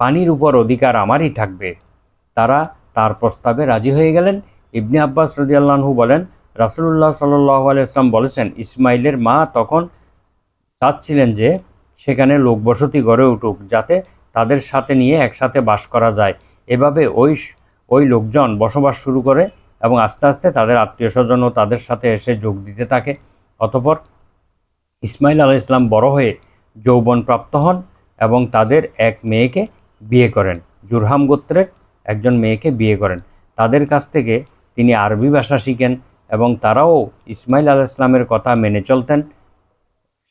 Speaker 1: পানির উপর অধিকার আমারই থাকবে। তারা তার প্রস্তাবে রাজি হয়ে গেলেন। ইবনে আব্বাস রাদিয়াল্লাহু আনহু বলেন, রাসূলুল্লাহ সাল্লাল্লাহু আলাইহি ওয়াসাল্লাম বলেছেন, ইসমাইলের মা তখন চাচ্ছিলেন যে সেখানে লোকবসতি গড়ে উঠুক, যাতে তাদের সাথে নিয়ে একসাথে বাস করা যায়। এভাবে ওই লোকজন বসবাস শুরু করে এবং আস্তে আস্তে তাদের আত্মীয় স্বজনও তাদের সাথে এসে যোগ দিতে থাকে। অতঃপর ইসমাইল আলাইহিস সালাম বড় হয়ে যৌবনপ্রাপ্ত হন এবং তাদের এক মেয়েকে বিয়ে করেন, জুরহাম গোত্রের একজন মেয়েকে বিয়ে করেন। তাদের কাছ থেকে তিনি আরবি ভাষা শিখেন এবং তারাও ইসমাইল আলাইহিস সালামের কথা মেনে চলতেন।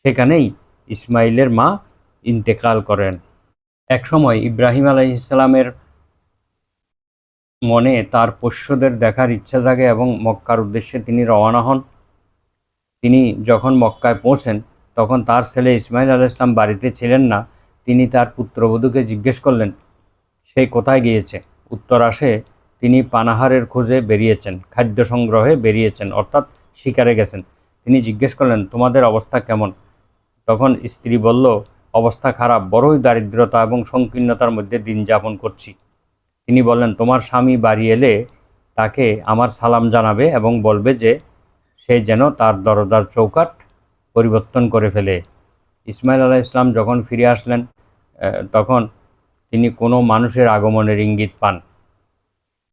Speaker 1: সেখানেই ইসমাইলের মা ইন্তেকাল করেন। একসময় ইব্রাহিম আলাইহিস সালামের মনে তার পোষ্যদের দেখার ইচ্ছা জাগে এবং মক্কার উদ্দেশ্যে তিনি রওনা হন। তিনি যখন মক্কায় পৌঁছেন তখন তার ছেলে ইসমাইল আলাইহিস সালাম বাড়িতে ছিলেন না। তিনি তার পুত্রবধূকে জিজ্ঞেস করলেন, সে কোথায় গিয়েছে? উত্তর আসে, তিনি পানাহারের খোঁজে বেরিয়েছেন, খাদ্য সংগ্রহে বেরিয়েছেন, অর্থাৎ শিকারে গেছেন। তিনি জিজ্ঞেস করলেন, তোমাদের অবস্থা কেমন? তখন স্ত্রী বলল, অবস্থা খারাপ, বড়ই দারিদ্রতা এবং সংকীর্ণতার মধ্যে দিন যাপন করছি। তিনি বললেন, তোমার স্বামী বাড়ি এলে তাকে আমার সালাম জানাবে এবং বলবে যে সে যেন তার দরজার চৌকাঠ পরিবর্তন করে ফেলে। ইসমাইল আলাইহিস সালাম যখন ফিরে আসলেন তখন তিনি কোনো মানুষের আগমনের ইঙ্গিত পান।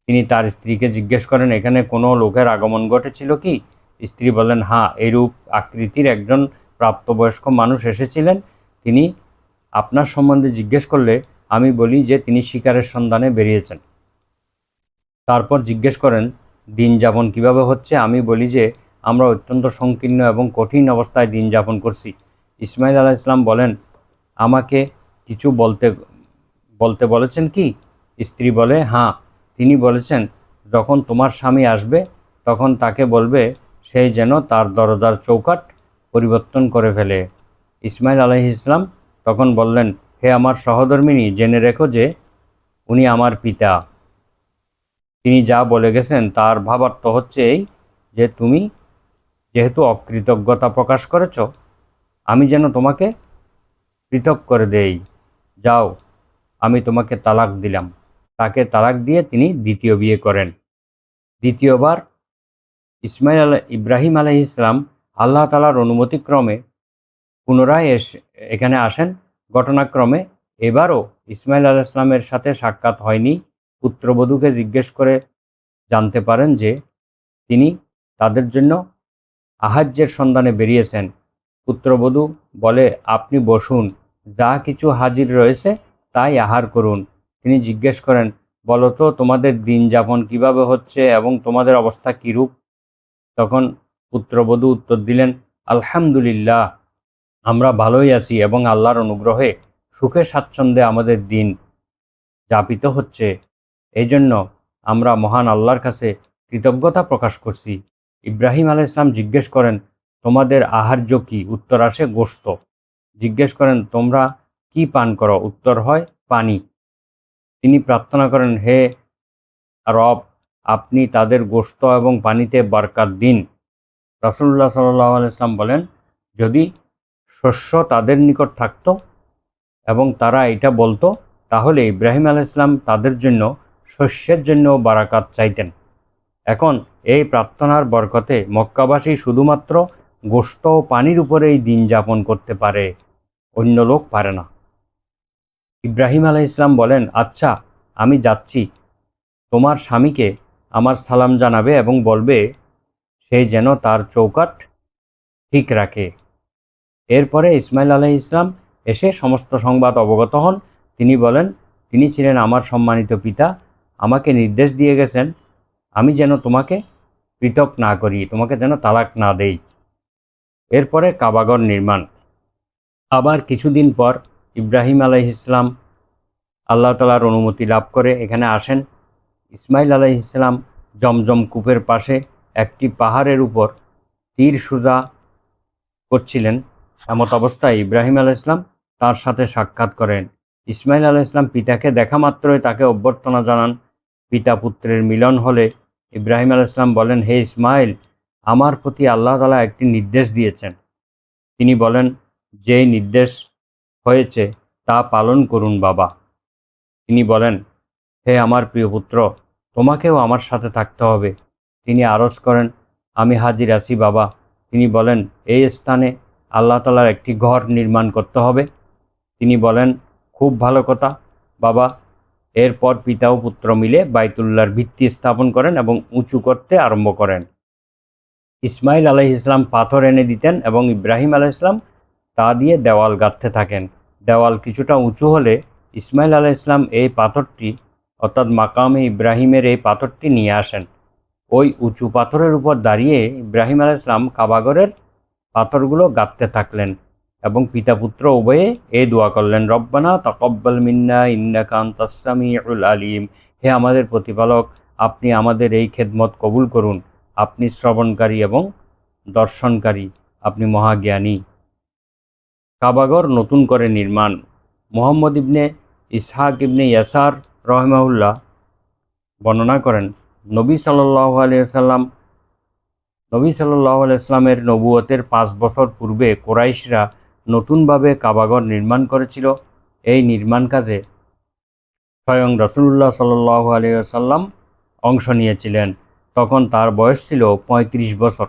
Speaker 1: তিনি তার স্ত্রীকে জিজ্ঞেস করেন, এখানে কোনো লোকের আগমন ঘটেছিল কি? স্ত্রী বললেন, হ্যাঁ, এইরূপ আকৃতির একজন প্রাপ্তবয়স্ক মানুষ এসেছিলেন। তিনি আপনার সম্বন্ধে জিজ্ঞেস করলে আমি বলি যে তিনি শিকারের সন্ধানে বেরিয়েছেন। তারপর জিজ্ঞেস করেন, দিন যাপন কীভাবে হচ্ছে? আমি বলি যে আমরা অত্যন্ত সংকীর্ণ এবং কঠিন অবস্থায় দিন যাপন করছি। ইসমাইল আলাইহিস সালাম বলেন, আমাকে কিছু বলতে বলেছেন কি? স্ত্রী বলে, হ্যাঁ, তিনি বলেছেন, যখন তোমার স্বামী আসবে তখন তাকে বলবে সে যেন তার দরজার চৌকাঠ পরিবর্তন করে ফেলে। ইসমাইল আলাইহিস সালাম তখন বললেন, হে আমার সহধর্মিণী, জেনে রেখো যে উনি আমার পিতা। তিনি যা বলে গেছেন তার ভাবার্থ হচ্ছে এই যে তুমি যেহেতু অকৃতজ্ঞতা প্রকাশ করেছ, আমি যেন তোমাকে পৃথক করে দেই। যাও, আমি তোমাকে তালাক দিলাম। তাকে তালাক দিয়ে তিনি দ্বিতীয় বিয়ে করেন। দ্বিতীয়বার ইব্রাহিম আলাইহিস সালাম আল্লাহ তাআলার অনুমতিক্রমে পুনরায় এখানে আসেন। ঘটনাক্রমে এবারও ইসমাইল আলাইহিস সালামের সাথে সাক্ষাৎ হয়নি। পুত্রবধূকে জিজ্ঞেস করে জানতে পারেন যে তিনি তাদের জন্য আহার্যের সন্ধানে বেরিয়েছেন। পুত্রবধূ বলে, আপনি বসুন, যা কিছু হাজির রয়েছে তাই আহার করুন। তিনি জিজ্ঞেস করেন, বলো তো তোমাদের দিন যাপন কিভাবে হচ্ছে এবং তোমাদের অবস্থা কীরূপ? তখন পুত্রবধূ উত্তর দিলেন, আলহামদুলিল্লাহ, আমরা ভালোই আছি এবং আল্লাহর অনুগ্রহে সুখে স্বাচ্ছন্দ্যে আমাদের দিন যাপিত হচ্ছে। এই জন্য আমরা মহান আল্লাহর কাছে কৃতজ্ঞতা প্রকাশ করছি। ইব্রাহিম আলাইহিস সালাম জিজ্ঞেস করেন, তোমাদের আহার্য কি? উত্তর আসে, গোশত। জিজ্ঞেস করেন, তোমরা কি পান করো? উত্তর হয়, পানি। তিনি প্রার্থনা করেন, হে রব, আপনি তাদের গোশত এবং পানিতে বরকত দিন। রাসূলুল্লাহ সাল্লাল্লাহু আলাইহি ওয়াসাল্লাম বলেন, যদি শস্য তাদের নিকট থাকত এবং তারা এটা বলতো, তাহলে ইব্রাহিম আলাইহিস সালাম তাদের জন্য শস্যের জন্য বারাকাত চাইতেন। এখন এই প্রার্থনার বরকতে মক্কাবাসী শুধুমাত্র গোশত ও পানির উপরেই দিন যাপন করতে পারে, অন্য লোক পারে না। ইব্রাহিম আলাইহিস সালাম বলেন, আচ্ছা, আমি যাচ্ছি, তোমার স্বামীকে আমার সালাম জানাবে এবং বলবে সে যেন তার চৌকাঠ ঠিক রাখে। এরপরে ইসমাইল আলাইহিস সালাম এসে সমস্ত সংবাদ অবগত হন। তিনি বলেন, তিনি ছিলেন আমার সম্মানিত পিতা, আমাকে নির্দেশ দিয়ে গেছেন আমি যেন তোমাকে পৃথক না করি, তোমাকে যেন তালাক না দেই। এরপরে কাবাগর নির্মাণ। আবার কিছুদিন পর ইব্রাহিম আলাইহিস সালাম আল্লাহ তাআলার অনুমতি লাভ করে এখানে আসেন। ইসমাইল আলাইহিস সালাম জমজম কূপের পাশে একটি পাহাড়ের উপর তীর সোজা করছিলেন। এমত অবস্থায় ইব্রাহিম আলাইহিস সালাম তার সাথে সাক্ষাৎ করেন। ইসমাইল আলাইহিস সালাম পিতাকে দেখা মাত্রই তাকে অভ্যর্থনা জানান। পিতা পুত্রের মিলন হলে ইব্রাহিম আলাইহিস সালাম বলেন, হে ইসমাইল, আমার প্রতি আল্লাহ তাআলা একটি নির্দেশ দিয়েছেন। তিনি বলেন, যেই নির্দেশ হয়েছে তা পালন করুন বাবা। তিনি বলেন, হে আমার প্রিয় পুত্র, তোমাকেও আমার সাথে থাকতে হবে। তিনি আরজ করেন, আমি হাজির আছি বাবা। তিনি বলেন, এই স্থানে আল্লাহ তাআলার একটি ঘর নির্মাণ করতে হবে। তিনি বলেন, খুব ভালো কথা বাবা। এরপর পিতা ও পুত্র মিলে বাইতুল্লাহর ভিত্তি স্থাপন করেন এবং উঁচু করতে আরম্ভ করেন। ইসমাইল আলাইহিস সালাম পাথর এনে দিতেন এবং ইব্রাহিম আলাইহিস সালাম তা দিয়ে দেওয়াল গাঁথতে থাকেন। দেওয়াল কিছুটা উঁচু হলে ইসমাইল আলাইহিস সালাম এই পাথরটি অর্থাৎ মাকামে ইব্রাহিমের এই পাথরটি নিয়ে আসেন। ওই উঁচু পাথরের উপর দাঁড়িয়ে ইব্রাহিম আলাইহিস সালাম কাবাগরের পাথরগুলো গাঁথতে থাকলেন এবং পিতা পুত্র উভয়ে এই দোয়া করলেন, রব্বানা তাকাব্বাল মিন্না ইন্নাকা আনতাস সামিউল আলিম। হে আমাদের প্রতিপালক, আপনি আমাদের এই খেদমত কবুল করুন। আপনি শ্রবণকারী এবং দর্শনকারী, আপনি মহাজ্ঞানী। কাবাগর নতুন করে নির্মাণ। মুহাম্মদ ইবনে ইসহাক ইবনে ইয়াসার রহিমাহুল্লাহ বর্ণনা করেন, নবী সাল্লাল্লাহু আলাইহি ওয়াসাল্লামের নবুয়তের 5 বছর পূর্বে কুরাইশরা নতুনভাবে কাবাগর নির্মাণ করেছিল। এই নির্মাণ কাজে স্বয়ং রাসূলুল্লাহ সাল্লাল্লাহু আলাইহি ওয়াসাল্লাম অংশ নিয়েছিলেন। তখন তার বয়স ছিল 35 বছর।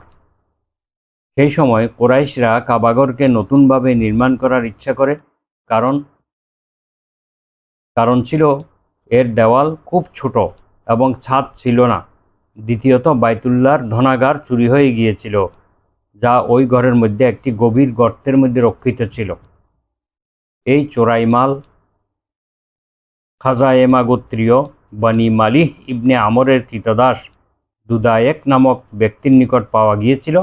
Speaker 1: সেই সময় কুরাইশরা কাবাগরকে নতুনভাবে নির্মাণ করার ইচ্ছা করে, কারণ ছিল এর দেওয়াল খুব ছোট এবং ছাদ ছিল না। দ্বিতীয়ত বাইতুল্লাহর ধনাগার চুরি হয়ে গিয়েছিল, যা ওই ঘরের মধ্যে একটি গভীর গর্তের মধ্যে রক্ষিত ছিল। এই চোরাই মাল খাজায়েমা গোত্রীয় বনি মালিহ ইবনে আমরের কৃতদাস দুদায়েক নামক ব্যক্তির নিকট পাওয়া গিয়েছিল।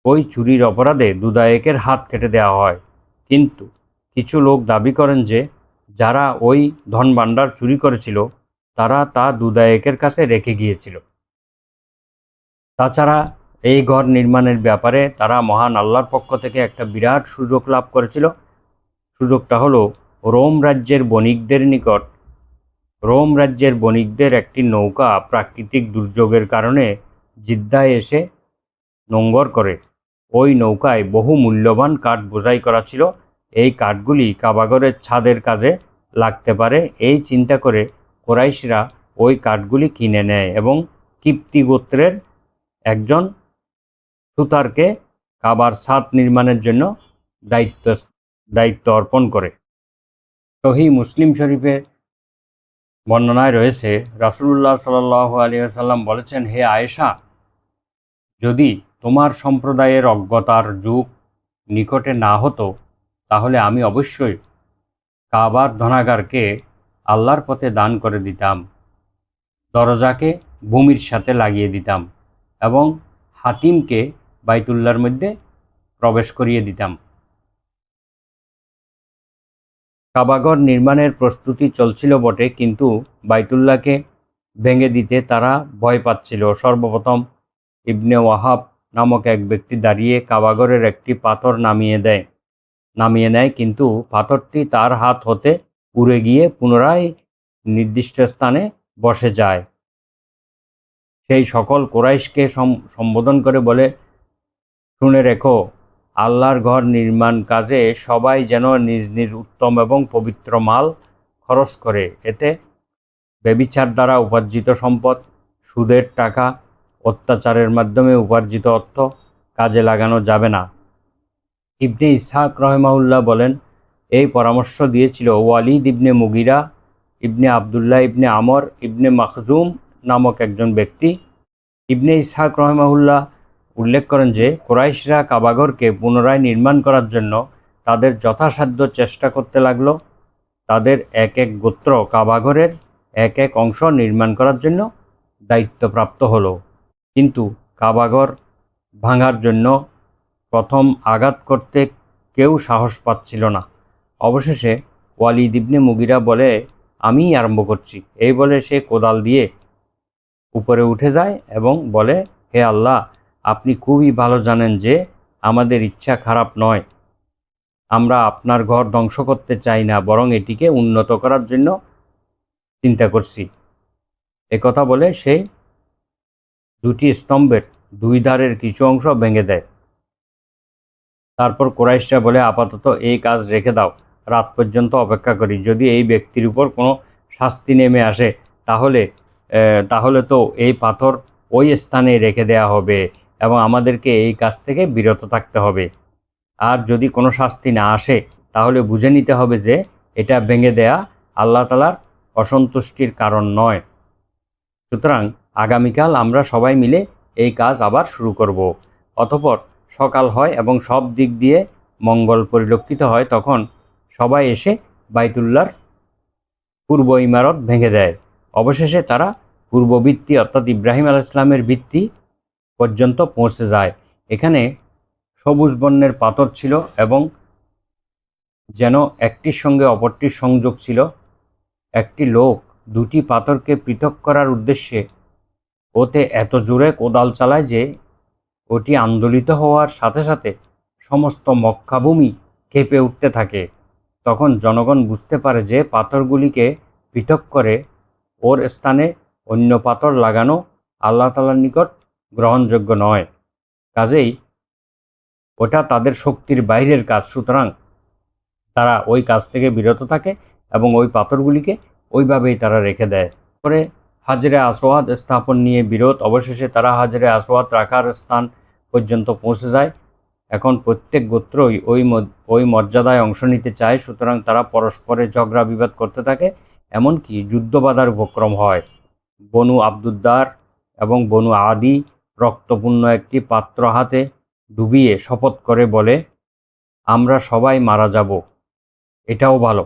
Speaker 1: ওই চুরির অপরাধে দুদায়েকের হাত কেটে দেওয়া হয়। কিন্তু কিছু লোক দাবি করেন যে যারা ওই ধনভাণ্ডার চুরি করেছিল তারা তা দুদায়েকের কাছে রেখে গিয়েছিল। তাছাড়া এই ঘর নির্মাণের ব্যাপারে তারা মহান আল্লাহর পক্ষ থেকে একটা বিরাট সুযোগ লাভ করেছিল। সুযোগটা হলো রোম রাজ্যের বণিকদের একটি নৌকা প্রাকৃতিক দুর্যোগের কারণে জিদ্দায় এসে নোঙ্গর করে। ওই নৌকায় বহু মূল্যবান কাঠ বোঝাই করা ছিল। এই কাঠগুলি কাবাগরের ছাদের কাজে লাগতে পারে এই চিন্তা করে কুরাইশরা ওই কাঠগুলি কিনে নেয় এবং কিপ্তি গোত্রের একজন সুতারকে কাবার ছাদ নির্মাণের জন্য দায়িত্ব অর্পণ করে। সহিহ মুসলিম শরীফের বর্ণনায় রয়েছে, রাসূলুল্লাহ সাল্লাল্লাহু আলাইহি ওয়াসাল্লাম বলেছেন, হে আয়েশা, যদি তোমার সম্প্রদায়ের অজ্ঞতার যুগ নিকটে না হতো তাহলে আমি অবশ্যই কাবার ধনাগারকে আল্লাহর পথে দান করে দিতাম, দরজাকে ভূমির সাথে লাগিয়ে দিতাম এবং হাতিমকে বাইতুল্লাহর মধ্যে প্রবেশ করিয়ে দিতাম। কাবাগর নির্মাণের প্রস্তুতি চলছিল বটে, কিন্তু বাইতুল্লাহকে ভেঙে দিতে তারা ভয় পাচ্ছিল। সর্বপ্রথম ইবনে ওয়াহাব নামক এক ব্যক্তি দাঁড়িয়ে কাবাগরের একটি পাথর নামিয়ে নেয়, কিন্তু পাথরটি তার হাত হতে উড়ে গিয়ে পুনরায় নির্দিষ্ট স্থানে বসে যায়। সেই সকল কুরাইশকে সম্বোধন করে বলে, শুনে রেখো, আল্লাহর ঘর নির্মাণ কাজে সবাই যেন নিজ নিজ উত্তম এবং পবিত্র মাল খরচ করে। এতে ব্যভিচার দ্বারা উপার্জিত সম্পদ, সুদের টাকা, অত্যাচারের মাধ্যমে উপার্জিত অর্থ কাজে লাগানো যাবে না। ইবনে ইসহাক রহিমাহুল্লাহ বলেন, এই পরামর্শ দিয়েছিল ওয়ালিদ ইবনে মুগিরা ইবনে আবদুল্লাহ ইবনে আমর ইবনে মাখজুম নামক একজন ব্যক্তি। ইবনে ইসহাক রহিমাহুল্লাহ উল্লেখ করেন যে কুরাইশরা কাবাগরকে পুনরায় নির্মাণ করার জন্য তাদের যথাসাধ্য চেষ্টা করতে লাগলো। তাদের এক এক গোত্র কাবাগরের এক এক অংশ নির্মাণ করার জন্য দায়িত্বপ্রাপ্ত হলো, কিন্তু কাবাগর ভাঙার জন্য প্রথম আঘাত করতে কেউ সাহস পাচ্ছিল না। অবশেষে ওয়ালিদ ইবনে মুগিরা বলে, আমিই আরম্ভ করছি। এই বলে সে কোদাল দিয়ে উপরে উঠে যায় এবং বলে, হে আল্লাহ, আপনি খুবই ভালো জানেন যে আমাদের ইচ্ছা খারাপ নয়। আমরা আপনার ঘর ধ্বংস করতে চাই না, বরং এটিকে উন্নত করার জন্য চিন্তা করছি। একথা বলে সে দুটি স্তম্ভের দুই ধারের কিছু অংশ ভেঙে দেয়। তারপর কুরাইশরা বলে, আপাতত এই কাজ রেখে দাও, রাত পর্যন্ত অপেক্ষা করি। যদি এই ব্যক্তির উপর কোনো শাস্তি নেমে আসে তাহলে তাহলে তো এই পাথর ওই স্থানে রেখে দেয়া হবে এবং আমাদেরকে এই কাজ থেকে বিরত থাকতে হবে। আর যদি কোনো শাস্তি না আসে তাহলে বুঝে নিতে হবে যে এটা ভেঙে দেয়া আল্লাহ তাআলার অসন্তুষ্টির কারণ নয়। সুতরাং আগামীকাল আমরা সবাই মিলে এই কাজ আবার শুরু করব। অতঃপর সকাল হয় এবং সব দিক দিয়ে মঙ্গল পরিলক্ষিত হয়। তখন সবাই এসে বাইতুল্লাহর পূর্ব ইমারত ভেঙে দেয়। অবশেষে তারা পূর্ব ভিত্তি অর্থাৎ ইব্রাহিম আলাইহিস সালামের ভিত্তি পর্যন্ত পৌঁছে যায়। এখানে সবুজ বর্ণের পাথর ছিল এবং যেন একটির সঙ্গে অপরটির সংযোগ ছিল। একটি লোক দুটি পাথরকে পৃথক করার উদ্দেশ্যে ওতে এত জোরে কোদাল চালায় যে ওটি আন্দোলিত হওয়ার সাথে সাথে সমস্ত মক্কাভূমি কেঁপে উঠতে থাকে। তখন জনগণ বুঝতে পারে যে পাথরগুলিকে পৃথক করে ওর স্থানে অন্য পাথর লাগানো আল্লাহ তাআলার নিকট গ্রহণযোগ্য নয়। কাজেই ওটা তাদের শক্তির বাইরের কাজ। সুতরাং তারা ওই কাজ থেকে বিরত থাকে এবং ওই পাথরগুলিকে ওইভাবেই তারা রেখে দেয়। পরে হাজরে আসওয়াদ স্থাপন নিয়ে বিরোধ। অবশেষে তারা হাজরে আসওয়াদ রাখার স্থান পর্যন্ত পৌঁছে যায়। এখন প্রত্যেক গোত্রই ওই মর্যাদায় অংশ নিতে চায়। সুতরাং তারা পরস্পরে ঝগড়া বিবাদ করতে থাকে, এমনকি যুদ্ধ বাঁধার উপক্রম হয়। বনু আব্দুদ্দার এবং বনু আদি রক্তপূর্ণ একটি পাত্র হাতে ডুবিয়ে শপথ করে বলে, আমরা সবাই মারা যাব, এটাও ভালো,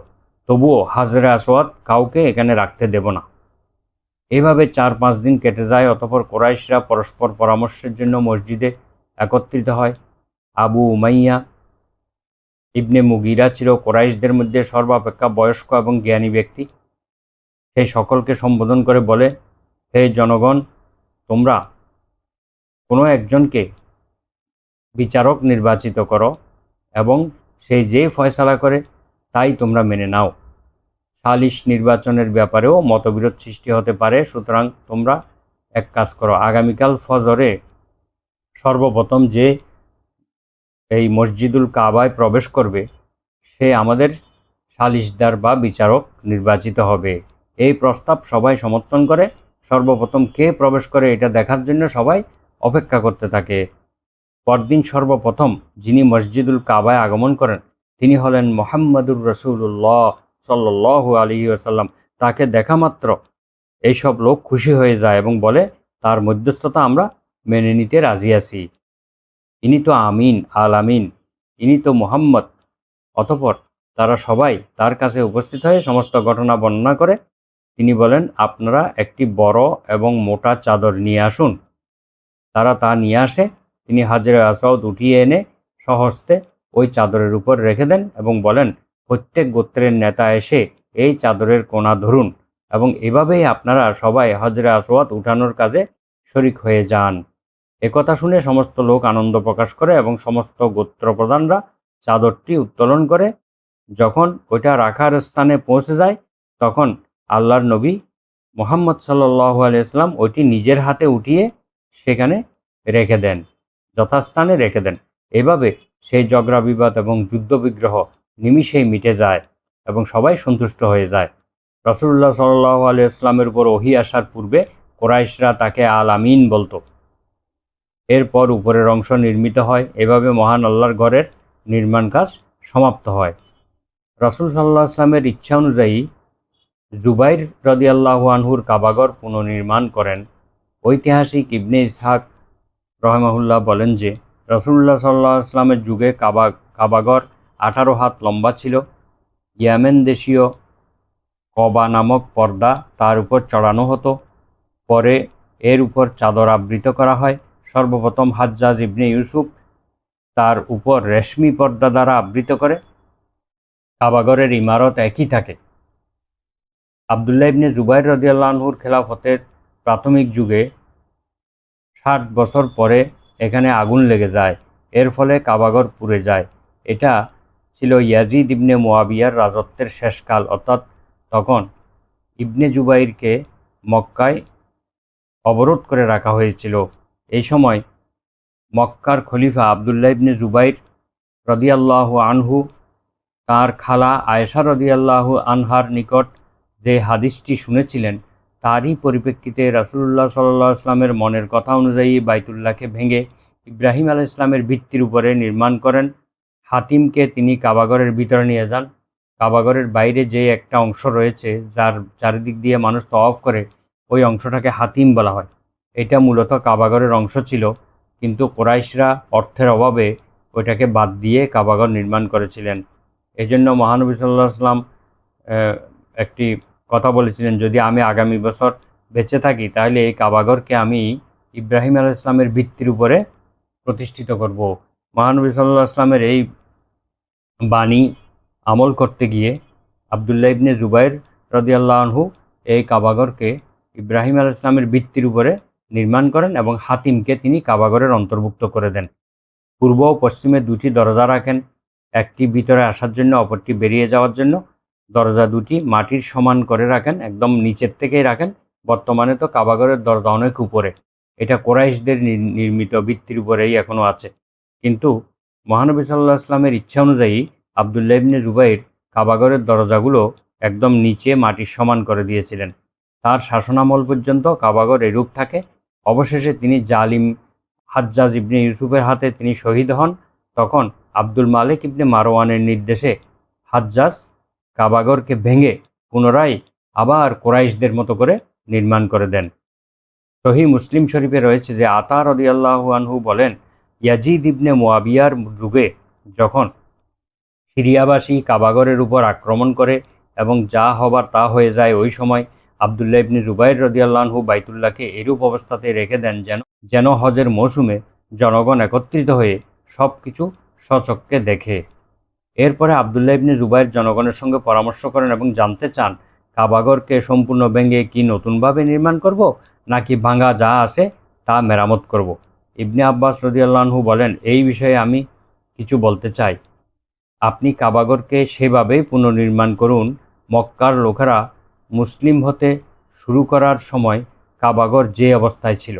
Speaker 1: তবুও হাজরে আসওয়াদ কাউকে এখানে রাখতে দেব না। এভাবে 4-5 দিন কেটে যায়। অতঃপর কুরাইশরা পরস্পর পরামর্শের জন্য মসজিদে একত্রিত হয়। আবু উমাইয়া ইবনে মুগিরা ছিল কুরাইশদের মধ্যে সর্বাপেক্ষা বয়স্ক এবং জ্ঞানী ব্যক্তি। সে সকলকে সম্বোধন করে বলে, হে জনগণ, তোমরা কোনো একজনকে বিচারক নির্বাচিত করো এবং সে যে ফয়সালা করে তাই তোমরা মেনে নাও। সালিশ নির্বাচনের ব্যাপারেও মতবিরোধ সৃষ্টি হতে পারে। সুতরাং তোমরা এক কাজ করো, আগামীকাল ফজরে সর্বপ্রথম যে এই মসজিদুল কাবায় প্রবেশ করবে সে আমাদের সালিশদার বা বিচারক নির্বাচিত হবে। এই প্রস্তাব সবাই সমর্থন করে। সর্বপ্রথম কে প্রবেশ করে এটা দেখার জন্য সবাই অপেক্ষা করতে থাকে। পরদিন সর্বপ্রথম যিনি মসজিদুল কাবায় আগমন করেন তিনি হলেন মুহাম্মাদুর রাসূলুল্লাহ সাল্লাল্লাহু আলাইহি ওয়াসাল্লাম। তাকে দেখা মাত্র এইসব লোক খুশি হয়ে যায় এবং বলে, তার মধ্যস্থতা আমরা মেনে নিতে রাজি আছি। ইনি তো আমিন আল আমিন, ইনি তো মুহাম্মদ। অতঃপর তারা সবাই তার কাছে উপস্থিত হয়ে সমস্ত ঘটনা বর্ণনা করে। তিনি বলেন, আপনারা একটি বড় এবং মোটা চাদর নিয়ে আসুন। তারা তা নিয়ে আসে। তিনি হাজরে আসওয়াদ উঠিয়ে এনে স্বহস্তে ওই চাদরের উপর রেখে দেন এবং বলেন, প্রত্যেক গোত্রের নেতা এসে এই চাদরের কোণা ধরুন এবং এভাবেই আপনারা সবাই হাজরে আসওয়াদ উঠানোর কাজে শরিক হয়ে যান। একথা শুনে সমস্ত লোক আনন্দ প্রকাশ করে এবং সমস্ত গোত্রপ্রধানরা চাদরটি উত্তোলন করে। যখন ওইটা রাখার স্থানে পৌঁছে যায় তখন আল্লাহর নবী মুহাম্মদ সাল্লাল্লাহু আলাইহি ওয়াসাল্লাম ওইটি নিজের হাতে উঠিয়ে সেখানে রেখে দেন, যথাস্থানে রেখে দেন। এভাবে সেই ঝগড়া বিবাদ এবং যুদ্ধ বিগ্রহ নিমিষেই মিটে যায় এবং সবাই সন্তুষ্ট হয়ে যায়। রাসূলুল্লাহ সাল্লাল্লাহু আলাইহি ওয়াসাল্লামের উপর ওহী আসার পূর্বে কুরাইশরা তাকে আল আমিন বলতো। এরপর উপরের অংশ নির্মিত হয়। এভাবে মহান আল্লাহর ঘরের নির্মাণ কাজ সমাপ্ত হয়। রাসূল সাল্লাল্লাহু আলাইহি ওয়াসাল্লামের ইচ্ছা অনুযায়ী জুবাইর রাদিয়াল্লাহু আনহুর কাবাঘর পুনর্নির্মাণ করেন। ঐতিহাসিক ইবনে ইসহাক রহমাহুল্লাহ বলেন যে রাসূলুল্লাহ সাল্লাল্লাহু আলাইহি ওয়াসাল্লামের যুগে কাবাঘর 18 হাত লম্বা ছিল। ইয়ামেন দেশীয় কবা নামক পর্দা তার উপর চড়ানো হতো। পরে এর উপর চাদর আবৃত করা হয়। সর্বপ্রথম হাজ্জাজ ইবনে ইউসুফ তার উপর রেশমি পর্দা দ্বারা আবৃত করে। কাবাঘরের ইমারত একই থাকে। আবদুল্লাহ ইবনে জুবাইর রাদিয়াল্লাহু আনহুর খেলাফতের প্রাথমিক যুগে 60 বছর পরে এখানে আগুন লেগে যায়। এর ফলে কাবাঘর পুড়ে যায়। এটা ছিল ইয়াজিদ ইবনে মুয়াবিয়ার রাজত্বের শেষকাল, অর্থাৎ তখন ইবনে জুবাইরকে মক্কায় অবরোধ করে রাখা হয়েছিল। এই সময় মক্কার খলিফা আবদুল্লাহ ইবনে জুবাইর রাদিয়াল্লাহু আনহু তার খালা আয়েশা রাদিয়াল্লাহু আনহার নিকট যে হাদিসটি শুনেছিলেন, তারই পরিপ্রেক্ষিতে রাসূলুল্লাহ সাল্লাল্লাহু আলাইহি ওয়াসাল্লামের মনের কথা অনুযায়ী বাইতুল্লাহকে ভেঙে ইব্রাহিম আলাইহিস সালামের ভিত্তির উপরে নির্মাণ করেন। হাতিমকে তিনি কাবাগরের ভিতরে নিয়ে যান। কাবাগরের বাইরে যে একটা অংশ রয়েছে, যার চারিদিক দিয়ে মানুষ তওয়াফ করে, ওই অংশটাকে হাতিম বলা হয়। এটা মূলত কাবাগরের অংশ ছিল, কিন্তু কুরাইশরা অর্থের অভাবে ওইটাকে বাদ দিয়ে কাবাগর নির্মাণ করেছিলেন। এজন্য মহানবী সাল্লাল্লাহু আলাইহি ওয়াসাল্লাম একটি কথা বলেছিলেন, যদি আমি আগামী বছর বেঁচে থাকি তাহলে এই কাবাগরকে আমি ইব্রাহিম আলাইহিস সালামের ভিত্তির উপরে প্রতিষ্ঠিত করব। মহানবী সাল্লাল্লাহু আলাইহি ওয়াসাল্লামের এই বাণী আমল করতে গিয়ে আবদুল্লাহ ইবনে জুবাইর রাদিয়াল্লাহু আনহু এই কাবাগরকে ইব্রাহিম আলাইহিস সালামের ভিত্তির উপরে নির্মাণ করেন এবং হাতিমকে তিনি কাবাগরের অন্তর্ভুক্ত করে দেন। পূর্ব ও পশ্চিমে দুটি দরজা রাখেন, একটি ভিতরে আসার জন্য, অপরটি বেরিয়ে যাওয়ার জন্য। দরজা দুটি মাটির সমান করে রাখেন, একদম নিচের থেকেই রাখেন। বর্তমানে তো কাবাগরের দরজা অনেক উপরে, এটা কোরাইশদের নির্মিত ভিত্তির উপরেই এখনও আছে। কিন্তু মহানবী সাল্লাল্লাহু আলাইহি ওয়াসাল্লামের ইচ্ছা অনুযায়ী আবদুল্লাহ ইবনে জুবাইর কাবাগরের দরজাগুলো একদম নিচে মাটির সমান করে দিয়েছিলেন। তার শাসনামল পর্যন্ত কাবাগর এরূপ থাকে। অবশেষে তিনি জালিম হাজ্জাজ ইবনে ইউসুফের হাতে তিনি শহীদ হন। তখন আব্দুল মালিক ইবনে মারওয়ানের নির্দেশে হাজ্জাজ কাবাগরকে ভেঙে পুনরায় আবার কুরাইশদের মতো করে নির্মাণ করে দেন। সহিহ মুসলিম শরীফে রয়েছে যে আতা রাদিয়াল্লাহু আনহু বলেন, ইয়াজিদ ইবনে মুয়াবিয়ার যুগে যখন সিরিয়াবাসী কাবাগরের উপর আক্রমণ করে এবং যা হবার তা হয়ে যায়, ওই সময় আবদুল্লাহ ইবনে জুবাইর রাদিয়াল্লাহু আনহু বাইতুল্লাহকে এরূপ অবস্থাতে রেখে দেন যেন হজের মৌসুমে জনগণ একত্রিত হয়ে সব কিছু স্বচক্ষে দেখে। এরপরে আবদুল্লাহ ইবনে জুবাইর জনগণের সঙ্গে পরামর্শ করেন এবং জানতে চান, কাবাগরকে সম্পূর্ণ ভেঙে কি নতুনভাবে নির্মাণ করব, নাকি ভাঙা যা আছে তা মেরামত করব। ইবনে আব্বাস রাদিয়াল্লাহু আনহু বলেন, এই বিষয়ে আমি কিছু বলতে চাই। আপনি কাবাগরকে সেভাবেই পুনর্নির্মাণ করুন। মক্কার লোকেরা মুসলিম হতে শুরু করার সময় কাবাগর যে অবস্থায় ছিল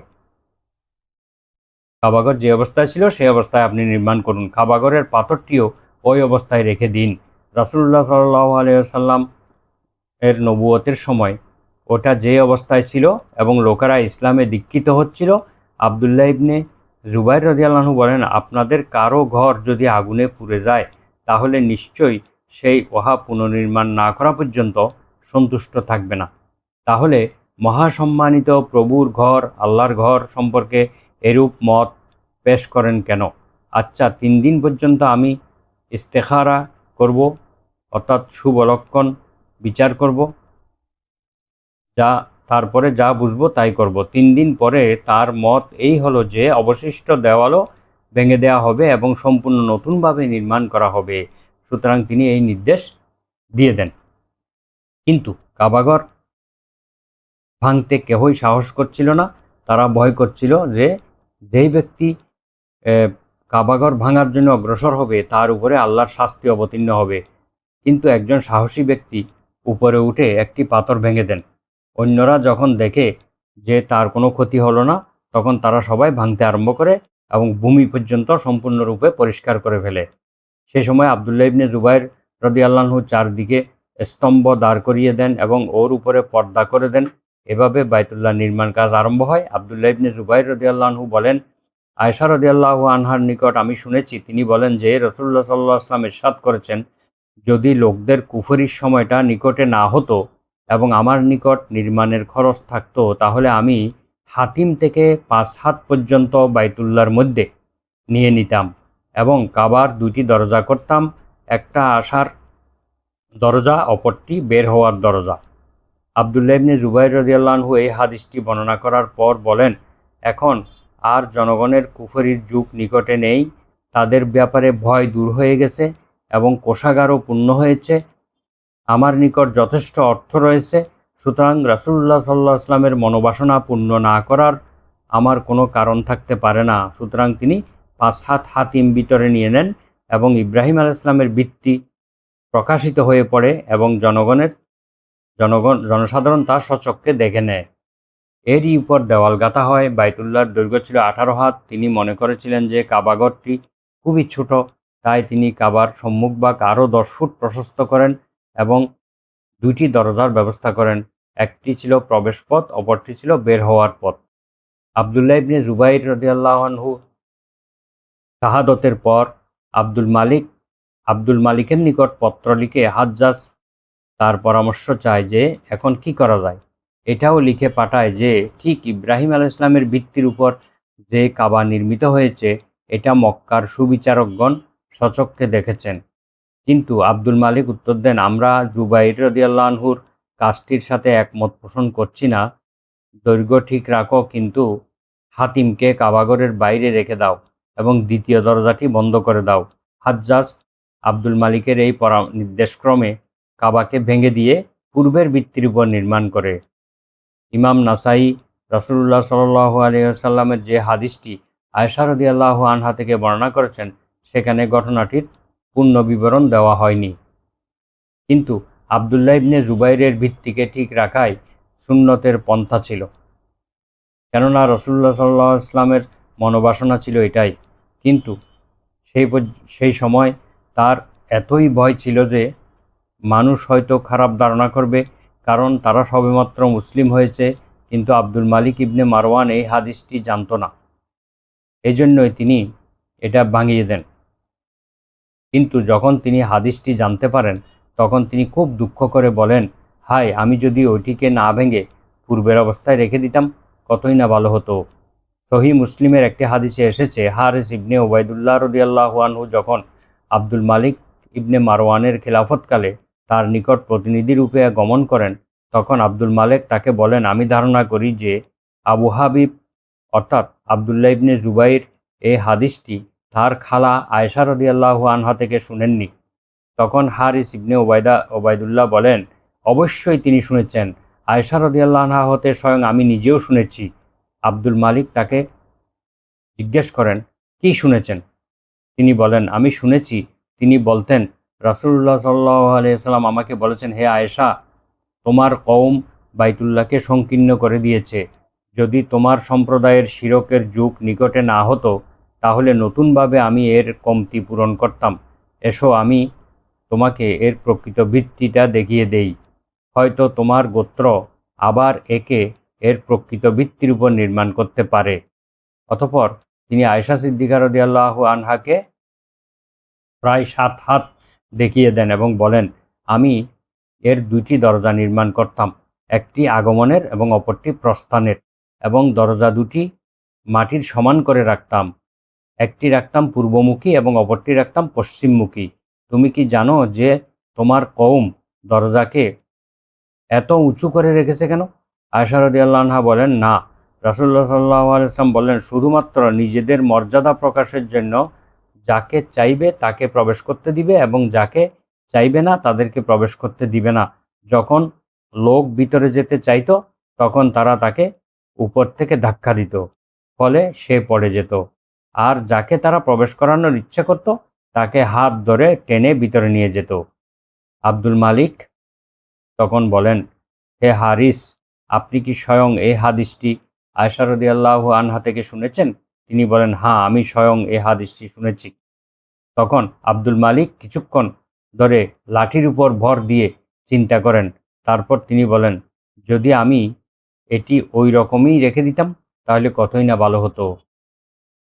Speaker 1: সেই অবস্থায় আপনি নির্মাণ করুন। কাবাগরের পাথরটিও ওই অবস্থায় রেখে দিন। রাসূলুল্লাহ সাল্লাল্লাহু আলাইহি ওয়াসাল্লাম এর নবুয়তের সময় ওটা যে অবস্থায় ছিল এবং লোকেরা ইসলামে দীক্ষিত হচ্ছিল। আবদুল্লাহ ইবনে জুবাইর রাদিয়াল্লাহু আনহু বলেন, আপনাদের কারো ঘর যদি আগুনে পুড়ে যায় তাহলে নিশ্চয়ই সেই উহা পুনর্নির্মাণ না করা পর্যন্ত সন্তুষ্ট থাকবে না। তাহলে মহাসম্মানিত প্রভুর ঘর, আল্লাহর ঘর সম্পর্কে এরূপ মত পেশ করেন কেন? আচ্ছা, 3 দিন পর্যন্ত আমি ইস্তেখারা করব, অর্থাৎ শুভ লক্ষণ বিচার করব, তারপরে যা বুঝবো তাই করব। 3 দিন পরে তার মত এই হলো যে অবশিষ্ট দেওয়ালও ভেঙে দেওয়া হবে এবং সম্পূর্ণ নতুনভাবে নির্মাণ করা হবে। সুতরাং তিনি এই নির্দেশ দিয়ে দেন। কিন্তু কাবাগর ভাঙতে কেহই সাহস করছিল না। তারা ভয় করছিল যে যেই ব্যক্তি কাবাগর ভাঙার জন্য অগ্রসর হবে তার উপরে আল্লাহর শাস্তি অবতীর্ণ হবে। কিন্তু একজন সাহসী ব্যক্তি উপরে উঠে একটি পাথর ভেঙে দেন। অন্যরা যখন দেখে যে তার কোনো ক্ষতি হলো না, তখন তারা সবাই ভাঙতে আরম্ভ করে এবং ভূমি পর্যন্ত সম্পূর্ণরূপে পরিষ্কার করে ফেলে। সে সময় আবদুল্লাহ ইবনে জুবাইর রাদিয়াল্লাহু আনহু চারদিকে স্তম্ভ দাঁড় করিয়ে দেন এবং ওর উপরে পর্দা করে দেন। এভাবে বাইতুল্লাহ নির্মাণ কাজ আরম্ভ হয়। আবদুল্লাহ ইবনে জুবাইর রাদিয়াল্লাহু আনহু বলেন, আয়েশা রাদিয়াল্লাহু আনহার নিকট আমি শুনেছি, তিনি বলেন যে রাসূলুল্লাহ সাল্লাল্লাহু আলাইহি ওয়াসাল্লাম ইরশাদ করেছেন, যদি লোকদের কুফরির সময়টা নিকটে না হতো এবং আমার নিকট নির্মাণের খরচ থাকতো, তাহলে আমি হাতিম থেকে 5 হাত পর্যন্ত বাইতুল্লাহর মধ্যে নিয়ে নিতাম এবং কাবার 2টি দরজা করতাম, একটা আসার দরজা, অপরটি বের হওয়ার দরজা। আবদুল্লাহ ইবনে জুবাইর রাদিয়াল্লাহু আনহু এই হাদিসটি বর্ণনা করার পর বলেন, এখন আর জনগণের কুফরির যুগ নিকটে নেই। তাদের ব্যাপারে ভয় দূর হয়ে গেছে এবং কোষাগারও পূর্ণ হয়েছে। আমার নিকট যথেষ্ট অর্থ রয়েছে। সুতরাং রাসূলুল্লাহ সাল্লাল্লাহু আলাইহি ওয়াসাল্লামের মনোবাসনা পূর্ণ না করার আমার কোনো কারণ থাকতে পারে না। সুতরাং তিনি 5 হাত হাতিম ভিতরে নিয়ে নেন এবং ইব্রাহিম আলাইহিস সালামের ভিত্তি প্রকাশিত হয়ে পড়ে এবং জনসাধারণ তা স্বচক্ষে দেখে নেয়। এরই উপর দেওয়াল গাঁথা হয়। বাইতুল্লাহর দৈর্ঘ্য ছিল 18 হাত। তিনি মনে করেছিলেন যে কাবাঘরটি খুবই ছোট, তাই তিনি কাবার সম্মুখভাগ আরও 10 ফুট প্রশস্ত করেন এবং 2টি দরজার ব্যবস্থা করেন। একটি ছিল প্রবেশপথ, অপরটি ছিল বের হওয়ার পথ। আবদুল্লাহ ইবনে জুবাইর রাদিয়াল্লাহু আনহু শাহাদতের পর আব্দুল মালিকের নিকট পত্র লিখে হাজ্জাজ তার পরামর্শ চায় যে এখন কি করা যায়। এটাও লিখে পাঠায় যে ঠিক ইব্রাহিম আলাইহিস সালামের ভিত্তির উপর যে কাবা নির্মিত হয়েছে এটা মক্কার সুবিচারকগণ স্বচক্ষে দেখেছেন। কিন্তু আব্দুল মালিক উত্তর দেন, আমরা জুবাইর রাদিয়াল্লাহু আনহুর কাজটির সাথে একমত পোষণ করছি না। দৈর্ঘ্য ঠিক রাখো, কিন্তু হাতিমকে কাবাঘরের বাইরে রেখে দাও এবং দ্বিতীয় দরজাটি বন্ধ করে দাও। হাজ্জাজ আব্দুল মালিকের এই নির্দেশক্রমে কাবাকে ভেঙে দিয়ে পূর্বের ভিত্তির উপর নির্মাণ করে। ইমাম নাসাই রাসূলুল্লাহ সাল্লাল্লাহু আলাইহি ওয়াসাল্লামের যে হাদিসটি আয়েশা রাদিয়াল্লাহু আনহা থেকে বর্ণনা করেছেন সেখানে ঘটনাটির পূর্ণ বিবরণ দেওয়া হয়নি। কিন্তু আবদুল্লাহ ইবনে জুবাইরের ভিত্তিকে ঠিক রাখাই সুন্নতের পন্থা ছিল, কেননা রাসূলুল্লাহ সাল্লাল্লাহু আলাইহি ওয়াসাল্লামের মনোবাসনা ছিল এটাই। কিন্তু সেই সময় তার এতই ভয় ছিল যে মানুষ হয়তো খারাপ ধারণা করবে, কারণ তারা সবেমাত্র মুসলিম হয়েছে। কিন্তু আব্দুল মালিক ইবনে মারওয়ান এই হাদিসটি জানত না, এই জন্যই তিনি এটা ভাঙিয়ে দেন। কিন্তু যখন তিনি হাদিসটি জানতে পারেন তখন তিনি খুব দুঃখ করে বলেন, হায়, আমি যদি ওইটিকে না ভেঙে পূর্বের অবস্থায় রেখে দিতাম কতই না ভালো হতো। সহিহ মুসলিমের একটি হাদিসে এসেছে, হারিস ইবনে ওবায়দুল্লাহ রাদিয়াল্লাহু আনহু যখন আব্দুল মালিক ইবনে মারওয়ানের খিলাফতকালে তার নিকট প্রতিনিধি রূপে গমন করেন, তখন আব্দুল মালিক তাকে বলেন, আমি ধারণা করি যে আবু হাবিব অর্থাৎ আবদুল্লাহ ইবনে জুবাইর এই হাদিসটি তার খালা আয়েশা রাদিয়াল্লাহু আনহা থেকে শুনেননি। তখন হারিস ইবনে ওবায়দুল্লাহ বলেন, অবশ্যই তিনি শুনেছেন। আয়েশা রাদিয়াল্লাহু আনহা হতে স্বয়ং আমি নিজেও শুনেছি। আব্দুল মালিক তাকে জিজ্ঞেস করেন, কি শুনেছেন? তিনি বলেন, আমি শুনেছি তিনি বলতেন, রাসূলুল্লাহ সাল্লাল্লাহু আলাইহি ওয়াসাল্লাম আমাকে বলেছেন, হে আয়েশা, তোমার কওম বাইতুল্লাহকে সংকীর্ণ করে দিয়েছে। যদি তোমার সম্প্রদায়ের শিরকের যুগ নিকটে না হতো তাহলে নতুনভাবে আমি এর কমতি পূরণ করতাম। এসো আমি তোমাকে এর প্রকৃত ভিত্তিটা দেখিয়ে দেই। হয়তো তোমার গোত্র আবার এর প্রকৃত ভিত্তির উপর নির্মাণ করতে পারে। অতঃপর তিনি আয়েশা সিদ্দিকা রাদিয়াল্লাহু আনহাকে প্রায় 7 হাত দেখিয়ে দেন এবং বলেন, আমি এর 2টি দরজা নির্মাণ করতাম, একটি আগমনের এবং অপরটি প্রস্থানের, এবং দরজা 2টি মাটির সমান করে রাখতাম। একটি রাখতাম পূর্বমুখী এবং অপরটি রাখতাম পশ্চিমমুখী। তুমি কি জানো যে তোমার কওম দরজাকে এত উঁচু করে রেখেছে কেন? আয়েশা রাদিয়াল্লাহু আনহা বলেন, না, রাসূলুল্লাহ সাল্লাল্লাহু আলাইহি ওয়াসাল্লাম বললেন, শুধুমাত্র নিজেদের মর্যাদা প্রকাশের জন্য যাকে চাইবে তাকে প্রবেশ করতে দিবে এবং যাকে চাইবে না তাদেরকে প্রবেশ করতে দিবে না। যখন লোক ভিতরে যেতে চাইতো তখন তারা তাকে উপর থেকে ধাক্কা দিত, ফলে সে পড়ে যেত। আর যাকে তারা প্রবেশ করানোর ইচ্ছা করত তাকে হাত ধরে টেনে ভিতরে নিয়ে যেত। আব্দুল মালিক তখন বলেন, হে হারিস, আপনি কি স্বয়ং এই হাদিসটি আয়েশা রাদিয়াল্লাহু আনহা থেকে শুনেছেন? তিনি বলেন, হ্যাঁ, আমি স্বয়ং এই হাদিসটি শুনেছি। তখন আব্দুল মালিক কিছুক্ষণ ধরে লাঠির উপর ভর দিয়ে চিন্তা করেন। তারপর তিনি বলেন, যদি আমি এটি ওই রকমই রেখে দিতাম তাহলে কতই না ভালো হতো।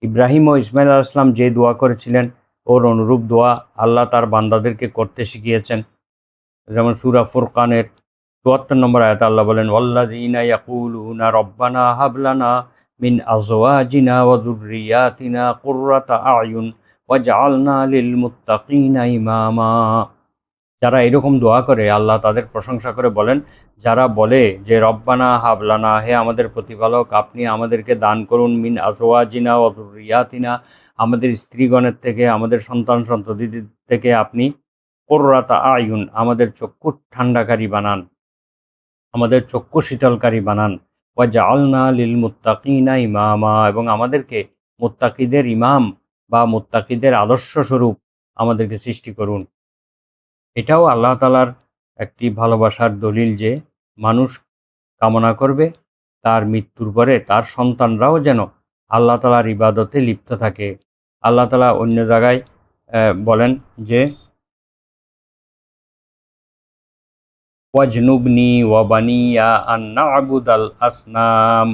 Speaker 1: ইব্রাহিম ও ইসমাইল আলাইহিস সালাম যে দোয়া করেছিলেন ওর অনুরূপ দোয়া আল্লাহ তার বান্দাদেরকে করতে শিখিয়েছেন। যেমন সূরা ফুরকানের ৭৪ নম্বর আয়াতে আল্লাহ বলেন, ওয়াল্লাযীনা ইয়াকুলুনা রব্বানা হাব লানা মিন আজওয়াজিনা ওয়া যুররিয়াতিনা কুররাতা আ'য়ুন ওয়াজআলনা লিল মুত্তাকিনা ইমামা। যারা এরকম দোয়া করে আল্লাহ তাদের প্রশংসা করে বলেন, যারা বলে যে রব্বানা হাব লানা, হে আমাদের প্রতিপালক, আপনি আমাদেরকে দান করুন, মিন আজওয়াজিনা ওয়া যুররিয়াতিনা, আমাদের স্ত্রীগণের থেকে, আমাদের সন্তান সন্ততিদের থেকে আপনি কুররাতা আ'য়ুন, আমাদের চক্ষু ঠান্ডাকারী বানান, আমাদের চক্ষু শীতলকারী বানান, ওয়াজআলনা লিল মুত্তাকিনা ইমামা, এবং আমাদেরকে মুত্তাকিদের ইমাম বা মুত্তাকিদের আদর্শ স্বরূপ আমাদেরকে সৃষ্টি করুন। এটাও আল্লাহ তাআলার একটি ভালোবাসার দলিল যে মানুষ কামনা করবে তার মৃত্যুর পরে তার সন্তানরাও যেন আল্লাহ তাআলার ইবাদতে লিপ্ত থাকে। আল্লাহ তাআলা অন্য জায়গায় বলেন যে ওয়াজনুবনি ওয়া বানিয়া আন না'বুদাল আসনাম,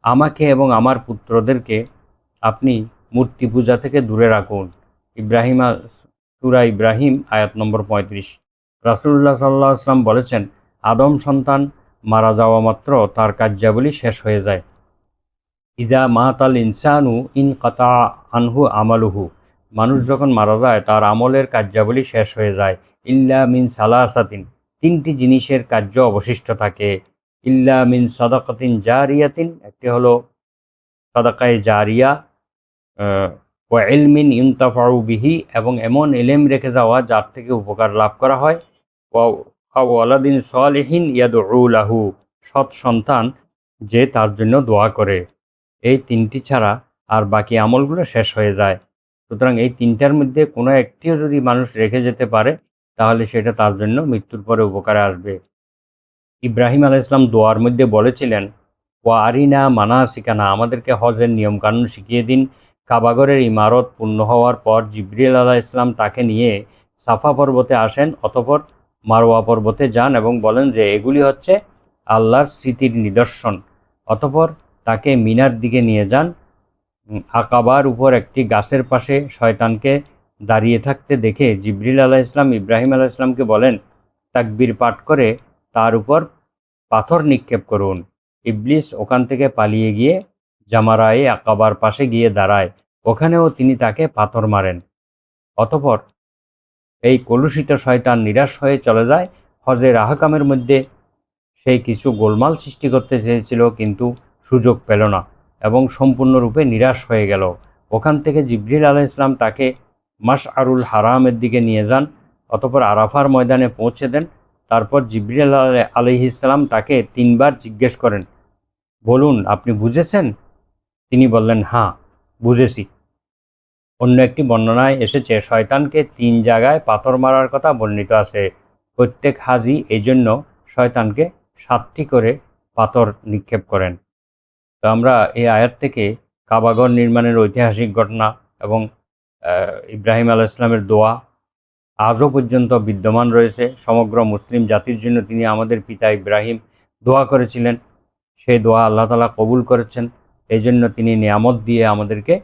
Speaker 1: আমাকে এবং আমার পুত্রদেরকে আপনি মূর্তি পূজা থেকে দূরে রাখুন। সূরা ইব্রাহিম আয়াত নম্বর ৩৫। রাসূলুল্লাহ সাল্লাল্লাহু আলাইহি ওয়াসাল্লাম বলেছেন, আদম সন্তান মারা যাওয়া মাত্র তার কার্যাবলী শেষ হয়ে যায়। ইদা মাতাল ইনসানু ইনকাতা আনহু আমালুহু, মানুষ যখন মারা যায় তার আমলের কার্যাবলী শেষ হয়ে যায়। ইল্লা মিন সালাসাতিন, তিনটি জিনিসের কার্য অবশিষ্ট থাকে। ইল্লা মিন সাদাকাতিন জারিয়াতিন, একটি হলো সাদাকায়ে জারিয়া, ওয়া ইলমিন ইউনতাফাউ বিহি, এবং এমন ইলম রেখে যাওয়া যার থেকে উপকার লাভ করা হয়। ওয়া ওয়ালাদিন সালিহিন ইয়াদউ লাহু, সৎ সন্তান যে তার জন্য দোয়া করে। এই তিনটি ছাড়া আর বাকি আমলগুলো শেষ হয়ে যায়। সুতরাং এই তিনটার মধ্যে কোনো একটিও যদি মানুষ রেখে যেতে পারে তাহলে সেটা তার জন্য মৃত্যুর পরে উপকারে আসবে। ইব্রাহিম আলাইহিস সালাম দোয়ার মধ্যে বলেছিলেন, ওয়া আরিনা মানাসিকানা, আমাদেরকে হজের নিয়মকানুন শিখিয়ে দিন। কাবাগরের ইমারত পূর্ণ হওয়ার পর জিবরিল আলাইহিস সালাম তাকে নিয়ে সাফা পর্বতে আসেন, অতঃপর মারওয়া পর্বতে যান এবং বলেন যে এগুলি হচ্ছে আল্লাহর স্মৃতির নিদর্শন। অতঃপর তাকে মিনার দিকে নিয়ে যান। আকাবার উপর একটি গাছের পাশে শয়তানকে দাঁড়িয়ে থাকতে দেখে জিবরিল আলাইহিস সালাম ইব্রাহিম আলাইহিস সালামকে বলেন, তাকবীর পাঠ করে তার উপর পাথর নিক্ষেপ করুন। ইবলিস ওখান থেকে পালিয়ে গিয়ে জামারায়ে আকাবার পাশে গিয়ে দাঁড়ায়, ওখানেও তিনি তাকে পাথর মারেন। অতঃপর এই কলুষিত শয়তান নিরাশ হয়ে চলে যায়। হজের আহকামের মধ্যে সে কিছু গোলমাল সৃষ্টি করতে চেয়েছিল কিন্তু সুযোগ পেল না এবং সম্পূর্ণরূপে নিরাশ হয়ে গেল। ওখান থেকে জিবরিল আলাইহিস সালাম তাকে মাশআরুল হারামের দিকে নিয়ে যান, অতঃপর আরাফার ময়দানে পৌঁছে দেন। তারপর জিবরিল আলাইহিস সালাম তাকে ৩ বার জিজ্ঞেস করেন, বলুন আপনি বুঝেছেন? তিনি বললেন, হ্যাঁ বুঝেছি। অন্য একটি বর্ণনায় এসেছে শয়তানকে ৩ জায়গায় পাথর মারার কথা বর্ণিত আছে। প্রত্যেক হাজি এই জন্য শয়তানকে ৭টি করে পাথর নিক্ষেপ করেন। তো আমরা এই আয়াত থেকে কাবাঘর নির্মাণের ঐতিহাসিক ঘটনা এবং ইব্রাহিম আলাইহিস সালামের দোয়া আজও পর্যন্ত বিদ্যমান রয়েছে। সমগ্র মুসলিম জাতির জন্য তিনি আমাদের পিতা ইব্রাহিম দোয়া করেছিলেন, সেই দোয়া আল্লাহ তাআলা কবুল করেছেন। এই জন্য তিনি নিয়ামত দিয়ে আমাদেরকে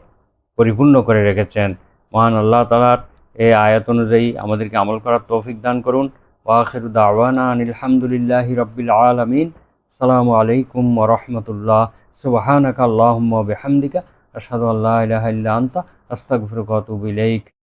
Speaker 1: পরিপূর্ণ করে রেখেছেন। মহান আল্লাহ তাআলার এই আয়াত অনুযায়ী আমাদেরকে আমল করার তৌফিক দান করুন। ওয়া আখিরু দাওয়ানা আনিল হামদুলিল্লাহি রাব্বিল আলামিন। আসসালামু আলাইকুম ওয়া রাহমাতুল্লাহ। সুবহানাকা আল্লাহুম্মা ওয়া বিহামদিকা আশহাদু আল্লা ইলাহা ইল্লা আনতা আস্তাগফিরুকা ওয়া আতুবু ইলাইক।